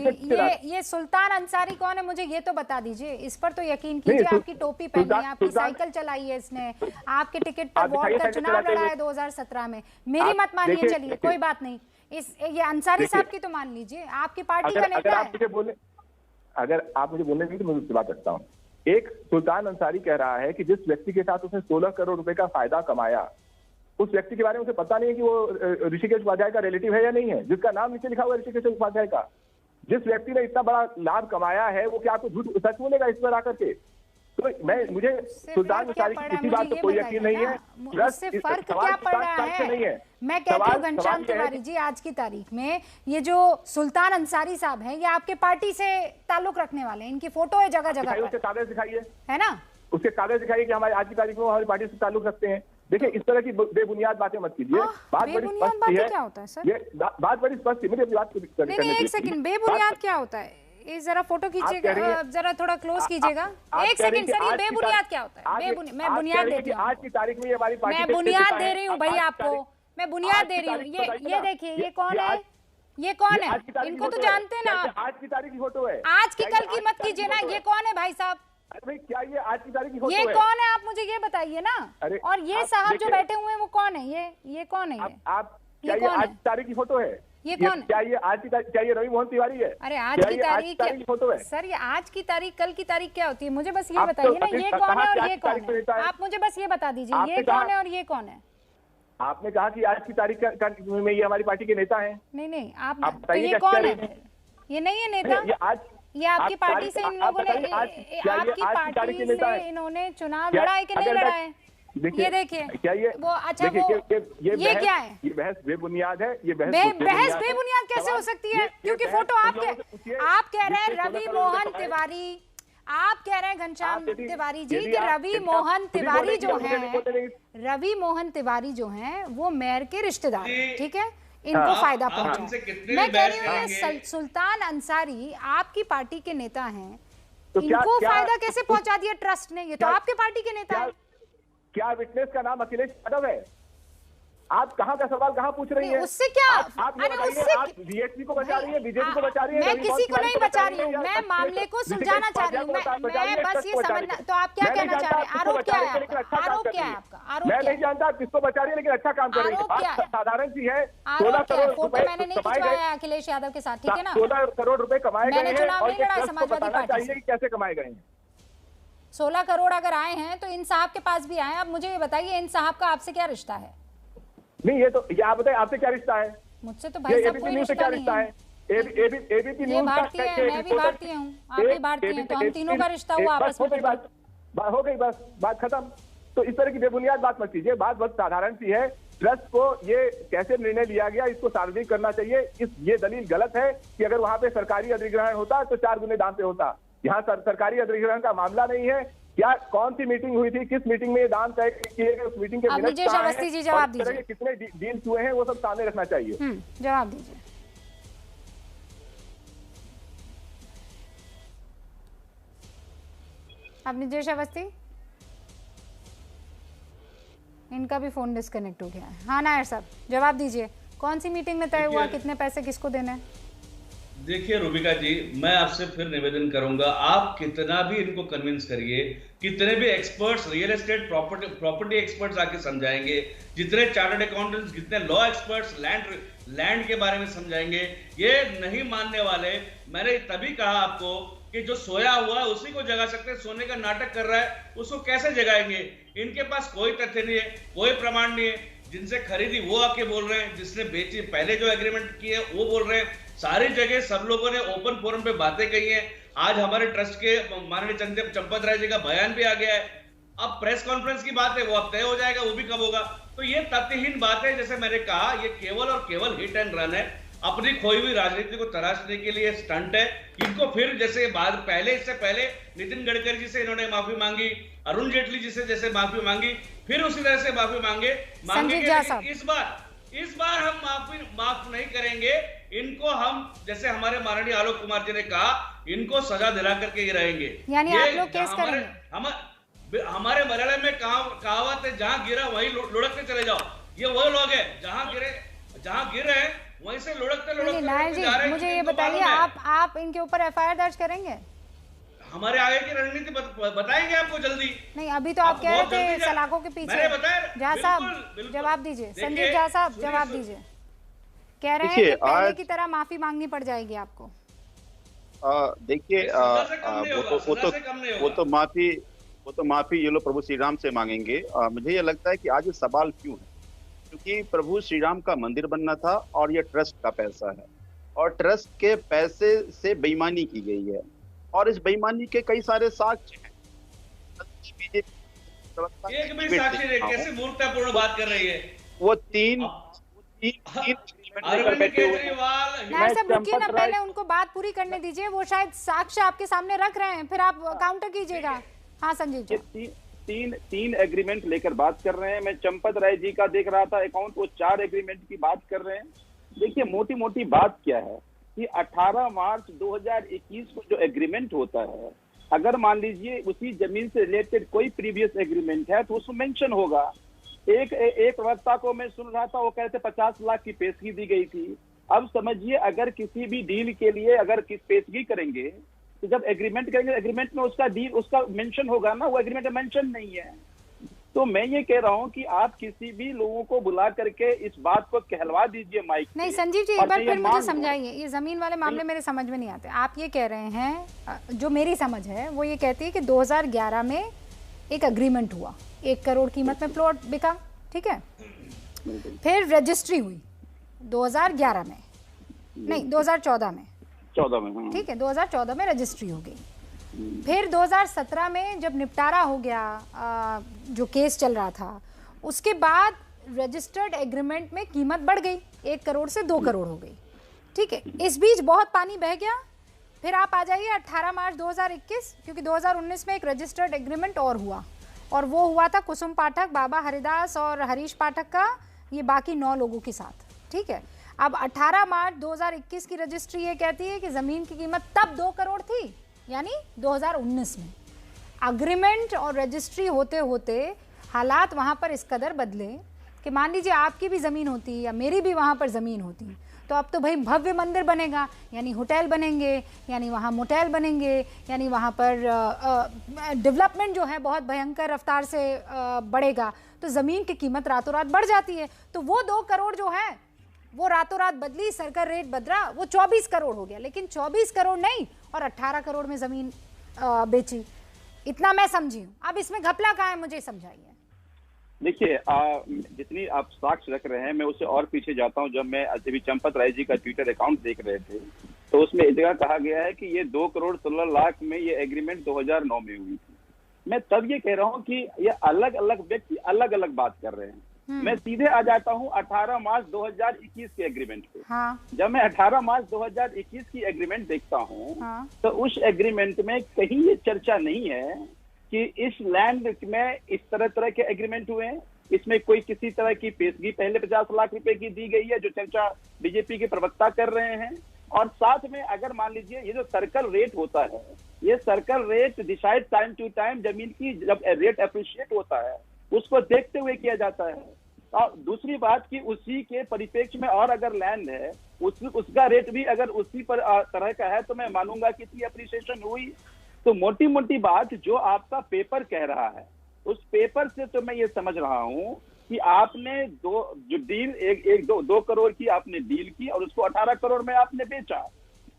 ये सुल्तान अंसारी कौन है, मुझे ये तो बता दीजिए। इस पर तो यकीन कीजिए, आपकी टोपी पहनी है, आपकी साइकिल चलाई है इसने, आपके टिकट पर वोट का चुनाव लड़ा है 2017 में। मेरी मत मानिए, चलिए कोई बात नहीं। ये अंसारी साहब की तो मान लीजिए, आपकी पार्टी का नेता है। अगर आप मुझे बोलने नहीं तो मैं उससे बात करता हूँ। एक सुल्तान अंसारी कह रहा है कि जिस व्यक्ति के साथ उसने 16 करोड़ रुपए का फायदा कमाया, उस व्यक्ति के बारे में उसे पता नहीं है कि वो ऋषिकेश उपाध्याय का रिलेटिव है या नहीं है, जिसका नाम नीचे लिखा हुआ है ऋषिकेश उपाध्याय का। जिस व्यक्ति ने इतना बड़ा लाभ कमाया है, वो क्या आपको झूठ सच बोलेगा इस पर आकर के? तो मुझे सुल्तान अंसारी की किसी बात पर कोई यकीन नहीं है। उससे फर्क क्या पड़ रहा है? मैं कहती हूँ घनश्याम तिवारी जी, आज की तारीख में ये जो सुल्तान अंसारी साहब हैं, ये आपके पार्टी से ताल्लुक रखने वाले हैं, इनकी फोटो है जगह जगह पर, उसके कागज दिखाइए, है ना? उसके कागज दिखाइए कि हमारे आज की तारीख में हमारी पार्टी से ताल्लुक रखते हैं। देखिए, इस तरह की बेबुनियाद बातें मत कीजिए। बात बड़ी स्पष्ट है। क्या होता है सर? ये बात बड़ी स्पष्ट है। मुझे अपनी बात नहीं, एक सेकंड, बेबुनियाद क्या होता है? ये जरा फोटो खींचिएगा, जरा थोड़ा क्लोज कीजिएगा। एक सेकंड सर, ये बेबुनियाद क्या होता है? मैं बुनियाद देती हूँ, आज की तारीख में हमारी पार्टी, मैं बुनियाद दे रही हूँ भाई आपको, मैं बुनियाद दे रही हूँ। ये देखिए, ये कौन है? ये कौन है? इनको तो जानते हैं ना आप। आज की तारीख की फोटो है। आज की कल की मत कीजिए ना। ये कौन है भाई साहब? अरे भाई, क्या ये आज की तारीख की फोटो है? ये कौन है, आप मुझे ये बताइए ना। और ये साहब जो बैठे हुए हैं वो कौन है? ये कौन है? आप क्या ये आज की तारीख की फोटो है? ये कौन? क्या ये आज की तारीख, क्या ये रवि मोहन तिवारी है? अरे आज की तारीख की फोटो है सर। ये आज की तारीख, कल की तारीख क्या होती है? मुझे बस ये बताइए ना, ये कौन है और ये कौन है? आप मुझे बस ये बता दीजिए, ये कौन है और ये कौन है? आपने कहा कि आज की तारीख में ये हमारी पार्टी के नेता हैं। नहीं, आप तो ये कौन है? ये नहीं है नेता। ये आपकी पार्टी से इन लोगों ने, आपकी पार्टी से इन्होंने चुनाव लड़ा है कि नहीं लड़ा है? ये देखिए क्या ये वो अच्छा देखिए, वो ये क्या है? ये बहस बेबुनियाद है। ये बहस बहस बेबुनियाद कैसे हो सकती है? क्योंकि फोटो आप कह रहे हैं रवि मोहन तिवारी, आप कह रहे हैं घनश्याम तिवारी जी कि रवि मोहन तिवारी जो हैं वो मेयर के रिश्तेदार हैं, ठीक है, इनको फायदा पहुंचा। मैं कह रही हूँ ये सुल्तान अंसारी आपकी पार्टी के नेता हैं, इनको फायदा कैसे पहुंचा दिया ट्रस्ट ने? ये तो आपके पार्टी के नेता है। क्या विटनेस का नाम अखिलेश यादव है? आप कहाँ का सवाल कहाँ पूछ रही हैं? उससे क्या? आप बीएसपी को बचा रही है, बीजेपी को बचा रही है। मैं किसी को नहीं बचा रही हूँ, मैं मामले को सुलझाना चाह रही हूँ। मैं बस ये समझना, तो आप क्या कहना चाह रहे हैं? आरोप क्या है? आरोप क्या है आपका? मैं नहीं जानता आप किसको बचा रही है, लेकिन अच्छा काम कर रही है। साधारण सी है, 16 करोड़ फोटो मैंने नहीं खिंचवाया है अखिलेश यादव के साथ, ठीक है ना? 16 करोड़ रुपए कमाए गए हैं और समाजवादी पार्टी चाहिए कैसे कमाए गए हैं। 16 करोड़ अगर आए हैं तो इन साहब के पास भी आए। अब मुझे ये बताइए इन साहब का आपसे क्या रिश्ता है? नहीं ये तो ये आप बताइए, आपसे क्या रिश्ता है? मुझसे तो भाई साहब कोई रिश्ता नहीं है। एबीपी न्यूज़ भारतीय है, मैं भी भारतीय हूँ, आप भी भारतीय हैं, तो हम तीनों का रिश्ता हुआ आपस में। हो गई बस बात खत्म। तो इस तरह की बेबुनियाद बात मत कीजिए। बात बहुत साधारण सी है। ट्रस्ट को ये कैसे निर्णय लिया गया इसको सार्वजनिक करना चाहिए। ये दलील गलत है कि अगर वहां पे सरकारी अधिग्रहण होता तो 4 गुने दाम पे होता। यहाँ सरकारी अधिग्रहण का मामला नहीं है। क्या कौन सी मीटिंग हुई थी, किस मीटिंग में ये दाम तय किए गए, उस मीटिंग के मिनट्स अवस्थी जी जवाब दीजिए। कितने डील्स हुए हैं वो सब सामने रखना चाहिए। जवाब दीजिए। अवनिजेश अवस्थी, इनका भी फोन डिस्कनेक्ट हो गया है। हाँ नायर साहब जवाब दीजिए, कौन सी मीटिंग में तय हुआ, कितने पैसे किसको देने हैं? देखिए रूबिका जी, मैं आपसे फिर निवेदन करूंगा, आप कितना भी इनको कन्विंस करिए, कितने भी experts, real estate property experts आके समझाएंगे, जितने चार्टर्ड अकाउंटेंट्स, जितने लॉ एक्सपर्ट्स लैंड के बारे में समझाएंगे, ये नहीं मानने वाले। मैंने तभी कहा आपको कि जो सोया हुआ है उसी को जगा सकते हैं, सोने का नाटक कर रहा है उसको कैसे जगाएंगे? इनके पास कोई तथ्य नहीं है, कोई प्रमाण नहीं है। जिनसे खरीदी वो आके बोल रहे हैं, जिसने बेची पहले जो एग्रीमेंट किए वो बोल रहे हैं। सारी जगह सब लोगों ने ओपन फोरम पे बातें कही हैं। आज हमारे ट्रस्ट के माननीय चंपत राय जी का बयान भी आ गया है। अब प्रेस कॉन्फ्रेंस की बात है, वो अब तय हो जाएगा, वो भी कब होगा। तो ये तथ्यहीन बात है। जैसे मैंने कहा, ये केवल और केवल हिट एंड रन है, अपनी खोई हुई राजनीति को तराशने के लिए स्टंट है। इनको फिर जैसे इससे पहले नितिन गडकरी जी से इन्होंने माफी मांगी, अरुण जेटली जी से जैसे माफी मांगी, फिर उसी तरह से माफी मांगेंगे। इस बार हम माफ नहीं करेंगे इनको। हम जैसे हमारे माननीय आलोक कुमार जी ने कहा, इनको सजा दिला करके ही रहेंगे। यानी आप लोग केस करेंगे? हमारे मलयालम में कहावत है, जहां गिरा वहीं लुढ़कते चले जाओ। ये वो लोग हैं जहां गिरे हैं वहीं से लुढ़कते नायर जी, मुझे ये बताइए, आप इनके ऊपर एफआईआर दर्ज करेंगे? हमारे आगे की रणनीति बताएंगे आपको जल्दी। नहीं, अभी तो आप कह रहे थे सलाखों के पीछे। झा साहब जवाब दीजिए, संजीव झा साहब जवाब दीजिए। कह रहे हैं कि पहले की तरह माफी मांगनी पड़ जाएगी आपको। देखिए वो तो माफी ये लोग प्रभु श्री राम से मांगेंगे। मुझे ये लगता है कि आज ये सवाल क्यों है, क्योंकि प्रभु श्री राम का मंदिर बनना था और ये ट्रस्ट का पैसा है, और ट्रस्ट के पैसे से बेईमानी की गई है, और इस बेईमानी के कई सारे साक्ष्य हैं। एक भी साक्ष्य नहीं, कैसे मूर्खतापूर्ण बात कर रही है वो। तीन अरविंद केजरीवाल। नायर साहब रुकिए ना, पहले उनको बात पूरी करने दीजिए। वो शायद साक्ष्य आपके सामने रख रहे हैं, फिर आप काउंटर कीजिएगा। हाँ संजीव जी। तीन एग्रीमेंट लेकर बात कर रहे हैं। मैं चंपत राय जी का देख रहा था अकाउंट, वो 4 एग्रीमेंट की बात कर रहे हैं। देखिए मोटी मोटी बात क्या है कि 18 मार्च 2021 को जो एग्रीमेंट होता है, अगर मान लीजिए उसी जमीन से रिलेटेड कोई प्रीवियस एग्रीमेंट है तो उसमें मेंशन होगा। एक वक्ता को मैं सुन रहा था, वो कहते 50 लाख की पेशगी दी गई थी। अब समझिए, अगर किसी भी डील के लिए अगर किस पेशगी करेंगे तो जब एग्रीमेंट करेंगे, एग्रीमेंट में उसका डील उसका मेंशन होगा ना, वो एग्रीमेंट में मेंशन नहीं है। तो मैं ये कह रहा हूँ कि आप किसी भी लोगों को बुला करके इस बात को कहलवा दीजिए माइक। नहीं संजीव जी, एक बार फिर मुझे समझाइए, ये जमीन वाले मामले मेरे समझ में नहीं आते। आप ये कह रहे हैं, जो मेरी समझ है वो ये कहती है कि 2011 में एक एग्रीमेंट हुआ, 1 करोड़ कीमत में प्लॉट बिका, ठीक है। फिर रजिस्ट्री हुई 2011 में, नहीं 2014 में, ठीक है, 2014 में रजिस्ट्री हो गई। फिर 2017 में जब निपटारा हो गया जो केस चल रहा था, उसके बाद रजिस्टर्ड एग्रीमेंट में कीमत बढ़ गई, 1 करोड़ से 2 करोड़ हो गई। ठीक है, इस बीच बहुत पानी बह गया। फिर आप आ जाइए 18 मार्च 2021, क्योंकि 2019 में एक रजिस्टर्ड एग्रीमेंट और हुआ, और वो हुआ था कुसुम पाठक, बाबा हरिदास और हरीश पाठक का, ये बाकी 9 लोगों के साथ। ठीक है, अब 18 मार्च 2021 की रजिस्ट्री ये कहती है कि ज़मीन की कीमत तब 2 करोड़ थी, यानी 2019 में। अग्रीमेंट और रजिस्ट्री होते होते हालात वहाँ पर इस कदर बदले कि मान लीजिए आपकी भी ज़मीन होती या मेरी भी वहाँ पर ज़मीन होती, तो अब तो भाई भव्य मंदिर बनेगा, यानी होटल बनेंगे, यानी वहाँ मोटेल बनेंगे, यानी वहाँ पर डेवलपमेंट जो है बहुत भयंकर रफ्तार से बढ़ेगा, तो ज़मीन की कीमत रातों रात बढ़ जाती है। तो वो 2 करोड़ जो है वो रातों रात बदली, सरकार रेट बदला, वो 24 करोड़ हो गया। लेकिन 24 करोड़ नहीं, और 18 करोड़ में ज़मीन बेची, इतना मैं समझी हूँ। अब इसमें घपला कहाँ है, मुझे समझाइए। देखिए, जितनी आप साक्ष्य रख रहे हैं, मैं उससे और पीछे जाता हूं। जब मैं अभी चंपत राय जी का ट्विटर अकाउंट देख रहे थे, तो उसमें एक जगह कहा गया है कि ये 2 करोड़ 16 लाख में ये एग्रीमेंट 2009 में हुई थी। मैं तब ये कह रहा हूं कि ये अलग अलग व्यक्ति अलग अलग बात कर रहे हैं। मैं सीधे आ जाता हूं 18 मार्च 2021 के एग्रीमेंट पे। जब मैं 18 मार्च 2021 की एग्रीमेंट देखता हूं, तो उस एग्रीमेंट में कहीं ये चर्चा नहीं है कि इस लैंड में इस तरह के एग्रीमेंट हुए हैं। इसमें कोई किसी तरह की पेशगी पहले 50 लाख रुपए की दी गई है, जो चर्चा बीजेपी के प्रवक्ता कर रहे हैं। और साथ में अगर मान लीजिए ये जो सर्कल रेट होता है, ये circle rate decide time to time, जमीन की जब रेट अप्रिशिएट होता है उसको देखते हुए किया जाता है। और दूसरी बात कि उसी के परिप्रेक्ष्य में और अगर लैंड है उसका रेट भी अगर उसी पर तरह का है, तो मैं मानूंगा कि इतनी अप्रिसिएशन हुई। तो मोटी मोटी बात जो आपका पेपर कह रहा है, उस पेपर से तो मैं ये समझ रहा हूं कि आपने जो डील 2 करोड़ की आपने डील की और उसको 18 करोड़ में आपने बेचा।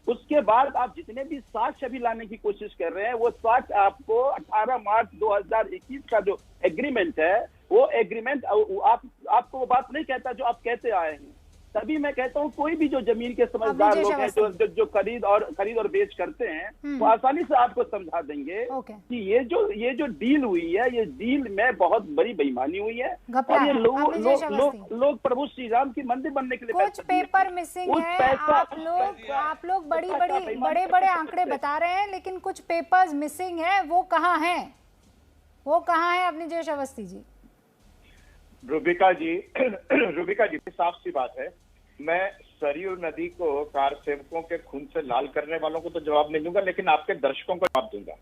उसके बाद आप जितने भी साक्ष्य अभी लाने की कोशिश कर रहे हैं, वो साक्ष्य आपको 18 मार्च 2021 का जो एग्रीमेंट है, वो एग्रीमेंट आपको वो बात नहीं कहता जो आप कहते आए हैं। तभी मैं कहता हूँ कोई भी जो जमीन के समझदार लोग हैं, जो खरीद और बेच करते हैं, वो आसानी से आपको समझा देंगे कि ये जो डील हुई है, ये डील में बहुत बड़ी बेईमानी हुई है। और ये लोग प्रभु श्री राम की मंदिर बनने के लिए कुछ पेपर मिसिंग है। आप लोग बड़े आंकड़े बता रहे हैं, लेकिन कुछ पेपर्स मिसिंग है। वो कहाँ है अपनी जयेश अवस्थी जी? रूबिका जी साफ सी बात है, मैं सरयू नदी को कार सेवकों के खून से लाल करने वालों को तो जवाब नहीं दूंगा, लेकिन आपके दर्शकों को जवाब दूंगा।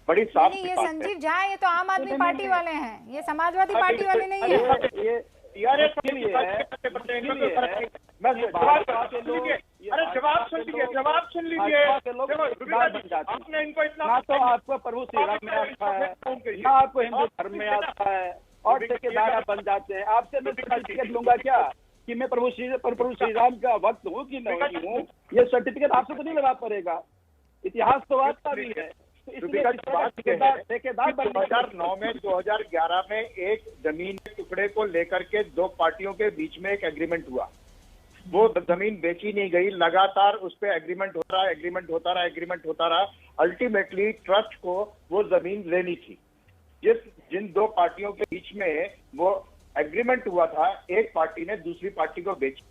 बड़ी साफ सी बात है। संजीव झा, ये तो आम आदमी पार्टी वाले हैं, ये समाजवादी पार्टी वाले नहीं है। ये टीआरएस के लिए है। जवाब सुन लीजिए। आपने इनको इतना, तो आपको प्रभु श्री राम में आस्था है, ना आपको हिंदू धर्म में आस्था है, और ठेकेदार बन जाते हैं। आपसे मैं सर्टिफिकेट लूंगा क्या कि मैं प्रभु श्री राम का भक्त हूँ कि नहीं हूँ? ये सर्टिफिकेट आपसे तो नहीं लगा पड़ेगा। इतिहास तो आपका भी है। 2009 में 2011 में एक जमीन के टुकड़े को लेकर के 2 पार्टियों के बीच में एक एग्रीमेंट हुआ। वो जमीन बेची नहीं गई, लगातार उस पर एग्रीमेंट होता रहा। अल्टीमेटली ट्रस्ट को वो जमीन लेनी थी। जिन 2 पार्टियों के बीच में वो एग्रीमेंट हुआ था, एक पार्टी ने दूसरी पार्टी को बेच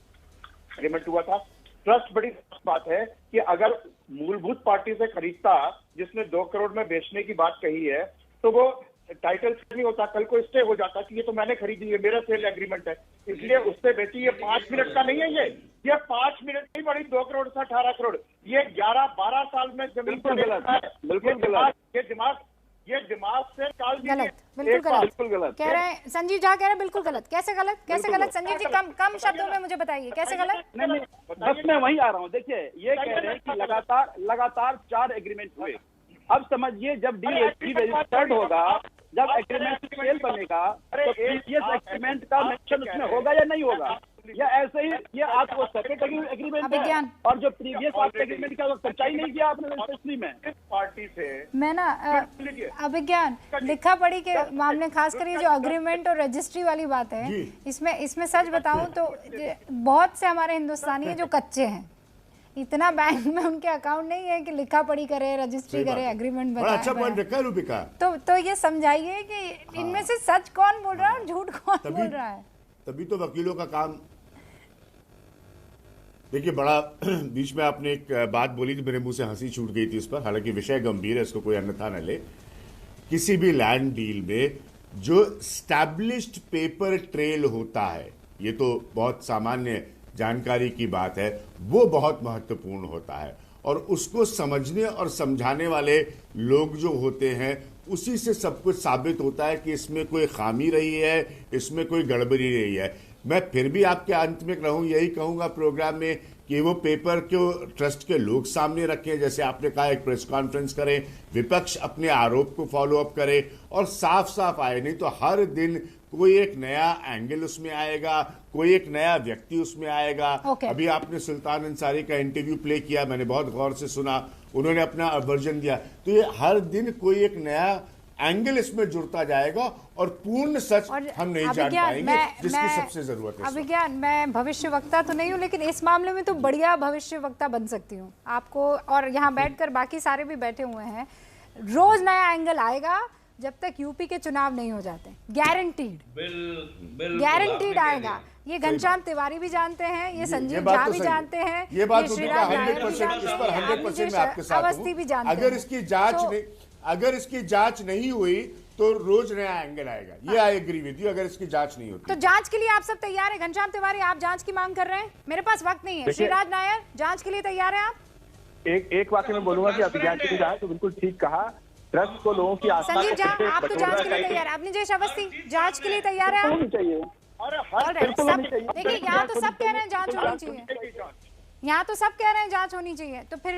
एग्रीमेंट हुआ था। ट्रस्ट बड़ी बात है कि अगर मूलभूत पार्टी से खरीदता, जिसने 2 करोड़ में बेचने की बात कही है, तो वो टाइटल से नहीं होता, कल को स्टे हो जाता कि ये तो मैंने खरीदी है, मेरा सेल एग्रीमेंट है, इसलिए उससे बेची। ये 5 मिनट का नहीं है, ये 5 मिनट नहीं बड़ी 2 करोड़ से 18 करोड़, ये 11-12 साल में जमीन बिल्कुल गलत। ये दिमाग से निकाल गलत, बिल्कुल गलत कह रहे हैं संजीव झा, कह रहे हैं बिल्कुल गलत। कैसे गलत संजीव जी, कम शब्दों में मुझे बताइए कैसे गलत? नहीं, बस मैं वहीं आ रहा हूँ। देखिए, ये कह रहे हैं कि लगातार 4 एग्रीमेंट हुए। अब समझिए, जब डीएसपी रजिस्टर्ड होगा, जब एग्रीमेंट फेल बनेगा, तो प्रीवियस एग्रीमेंट का मेंशन उसमें होगा या नहीं होगा? या ऐसे ही ये आपको सेपरेट एग्रीमेंट है, और जो प्रीवियस आपके एग्रीमेंट का सच्चाई नहीं किया आपने रजिस्ट्री में पार्टी से। मैं ना अभिज्ञान लिखा पढ़ी के मामले, खास कर ये जो अग्रीमेंट और रजिस्ट्री वाली बात है, इसमें सच बताऊं तो बहुत से हमारे हिंदुस्तानी हैं जो कच्चे हैं, इतना बैंक में उनके अकाउंट नहीं है कि लिखा पढ़ी करे, रजिस्ट्री करे, एग्रीमेंट बड़ा अच्छा पॉइंट रखा है रूपिका। तो ये समझाइए कि इनमें से सच कौन बोल रहा है और झूठ कौन बोल रहा है। तभी तो वकीलों का काम। देखिए, बड़ा बीच में आपने एक बात बोली थी, मेरे मुंह से हंसी छूट गई थी इस पर, हालांकि विषय गंभीर है, इसको कोई अन्यथा न ले। किसी भी लैंड डील में जो स्टैब्लिश्ड पेपर ट्रेल होता है, ये तो बहुत सामान्य जानकारी की बात है, वो बहुत महत्वपूर्ण होता है और उसको समझने और समझाने वाले लोग जो होते हैं उसी से सब कुछ साबित होता है कि इसमें कोई खामी रही है, इसमें कोई गड़बड़ी रही है। मैं फिर भी आपके अंत में यही कहूंगा प्रोग्राम में कि वो पेपर को ट्रस्ट के लोग सामने रखें, जैसे आपने कहा एक प्रेस कॉन्फ्रेंस करें, विपक्ष अपने आरोप को फॉलो अप करे और साफ साफ आए। नहीं तो हर दिन कोई एक नया एंगल उसमें आएगा, कोई एक नया व्यक्ति उसमें आएगा। अभी आपने सुल्तान अंसारी का इंटरव्यू प्ले किया, मैंने बहुत गौर से सुना, उन्होंने अपना वर्जन दिया। तो ये हर दिन कोई एक नया एंगल इसमें जुड़ता जाएगा और पूर्ण सच हम नहीं जान पाएंगे, जिसकी सबसे जरूरत है। अभिज्ञान, मैं भविष्यवक्ता तो नहीं हूँ, लेकिन इस मामले में तो बढ़िया भविष्यवक्ता बन सकती हूँ आपको, और यहाँ बैठकर बाकी सारे भी बैठे हुए हैं। रोज नया एंगल आएगा जब तक यूपी के चुनाव नहीं हो जाते, गारंटीड, गारंटीड आएगा। ये घनश्याम तिवारी भी जानते हैं, ये संजीव झा भी जानते हैं, ये बात 100% मैं आपके साथ अवस्थी भी जानते हैं। अगर इसकी जांच नहीं हुई तो रोज नया एंगल आएगा, ये आई एग्री विद यू। अगर इसकी जांच नहीं होती तो जांच के लिए आप सब तैयार हैं? घनश्याम तिवारी, आप जांच की मांग कर रहे हैं? मेरे पास वक्त नहीं है। श्रीराज नायर, जांच के लिए तैयार हैं आप? एक वाक्य में बोलूंगा कि अभिज्ञान के लिए जाए तो बिल्कुल ठीक कहा, ट्रस्ट को लोगों की आस्था। संजीव झा, आप तो जांच के लिए तैयार हैं? नीलेश अवस्थी, जांच के लिए तैयार है आप? देखिए, यहाँ तो सब कह रहे हैं जांच होनी चाहिए, यहाँ तो सब कह रहे हैं जांच होनी चाहिए, तो फिर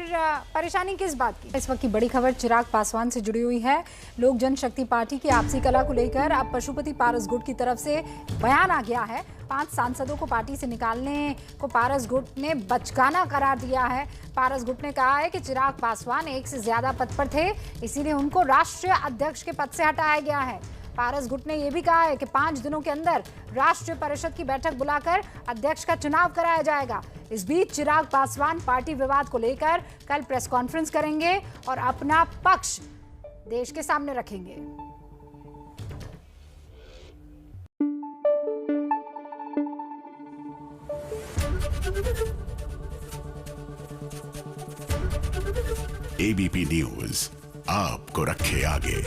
परेशानी किस बात की? इस वक्त की बड़ी खबर चिराग पासवान से जुड़ी हुई है। लोक जनशक्ति पार्टी की आपसी कला को लेकर अब पशुपति पारस गुट की तरफ से बयान आ गया है। 5 सांसदों को पार्टी से निकालने को पारस गुट ने बचकाना करार दिया है। पारस गुट ने कहा है कि चिराग पासवान एक से ज्यादा पद पर थे, इसीलिए उनको राष्ट्रीय अध्यक्ष के पद से हटाया गया है। पारस गुट ने यह भी कहा है कि 5 दिनों के अंदर राष्ट्रीय परिषद की बैठक बुलाकर अध्यक्ष का चुनाव कराया जाएगा। इस बीच चिराग पासवान पार्टी विवाद को लेकर कल प्रेस कॉन्फ्रेंस करेंगे और अपना पक्ष देश के सामने रखेंगे। एबीपी न्यूज आपको रखे आगे।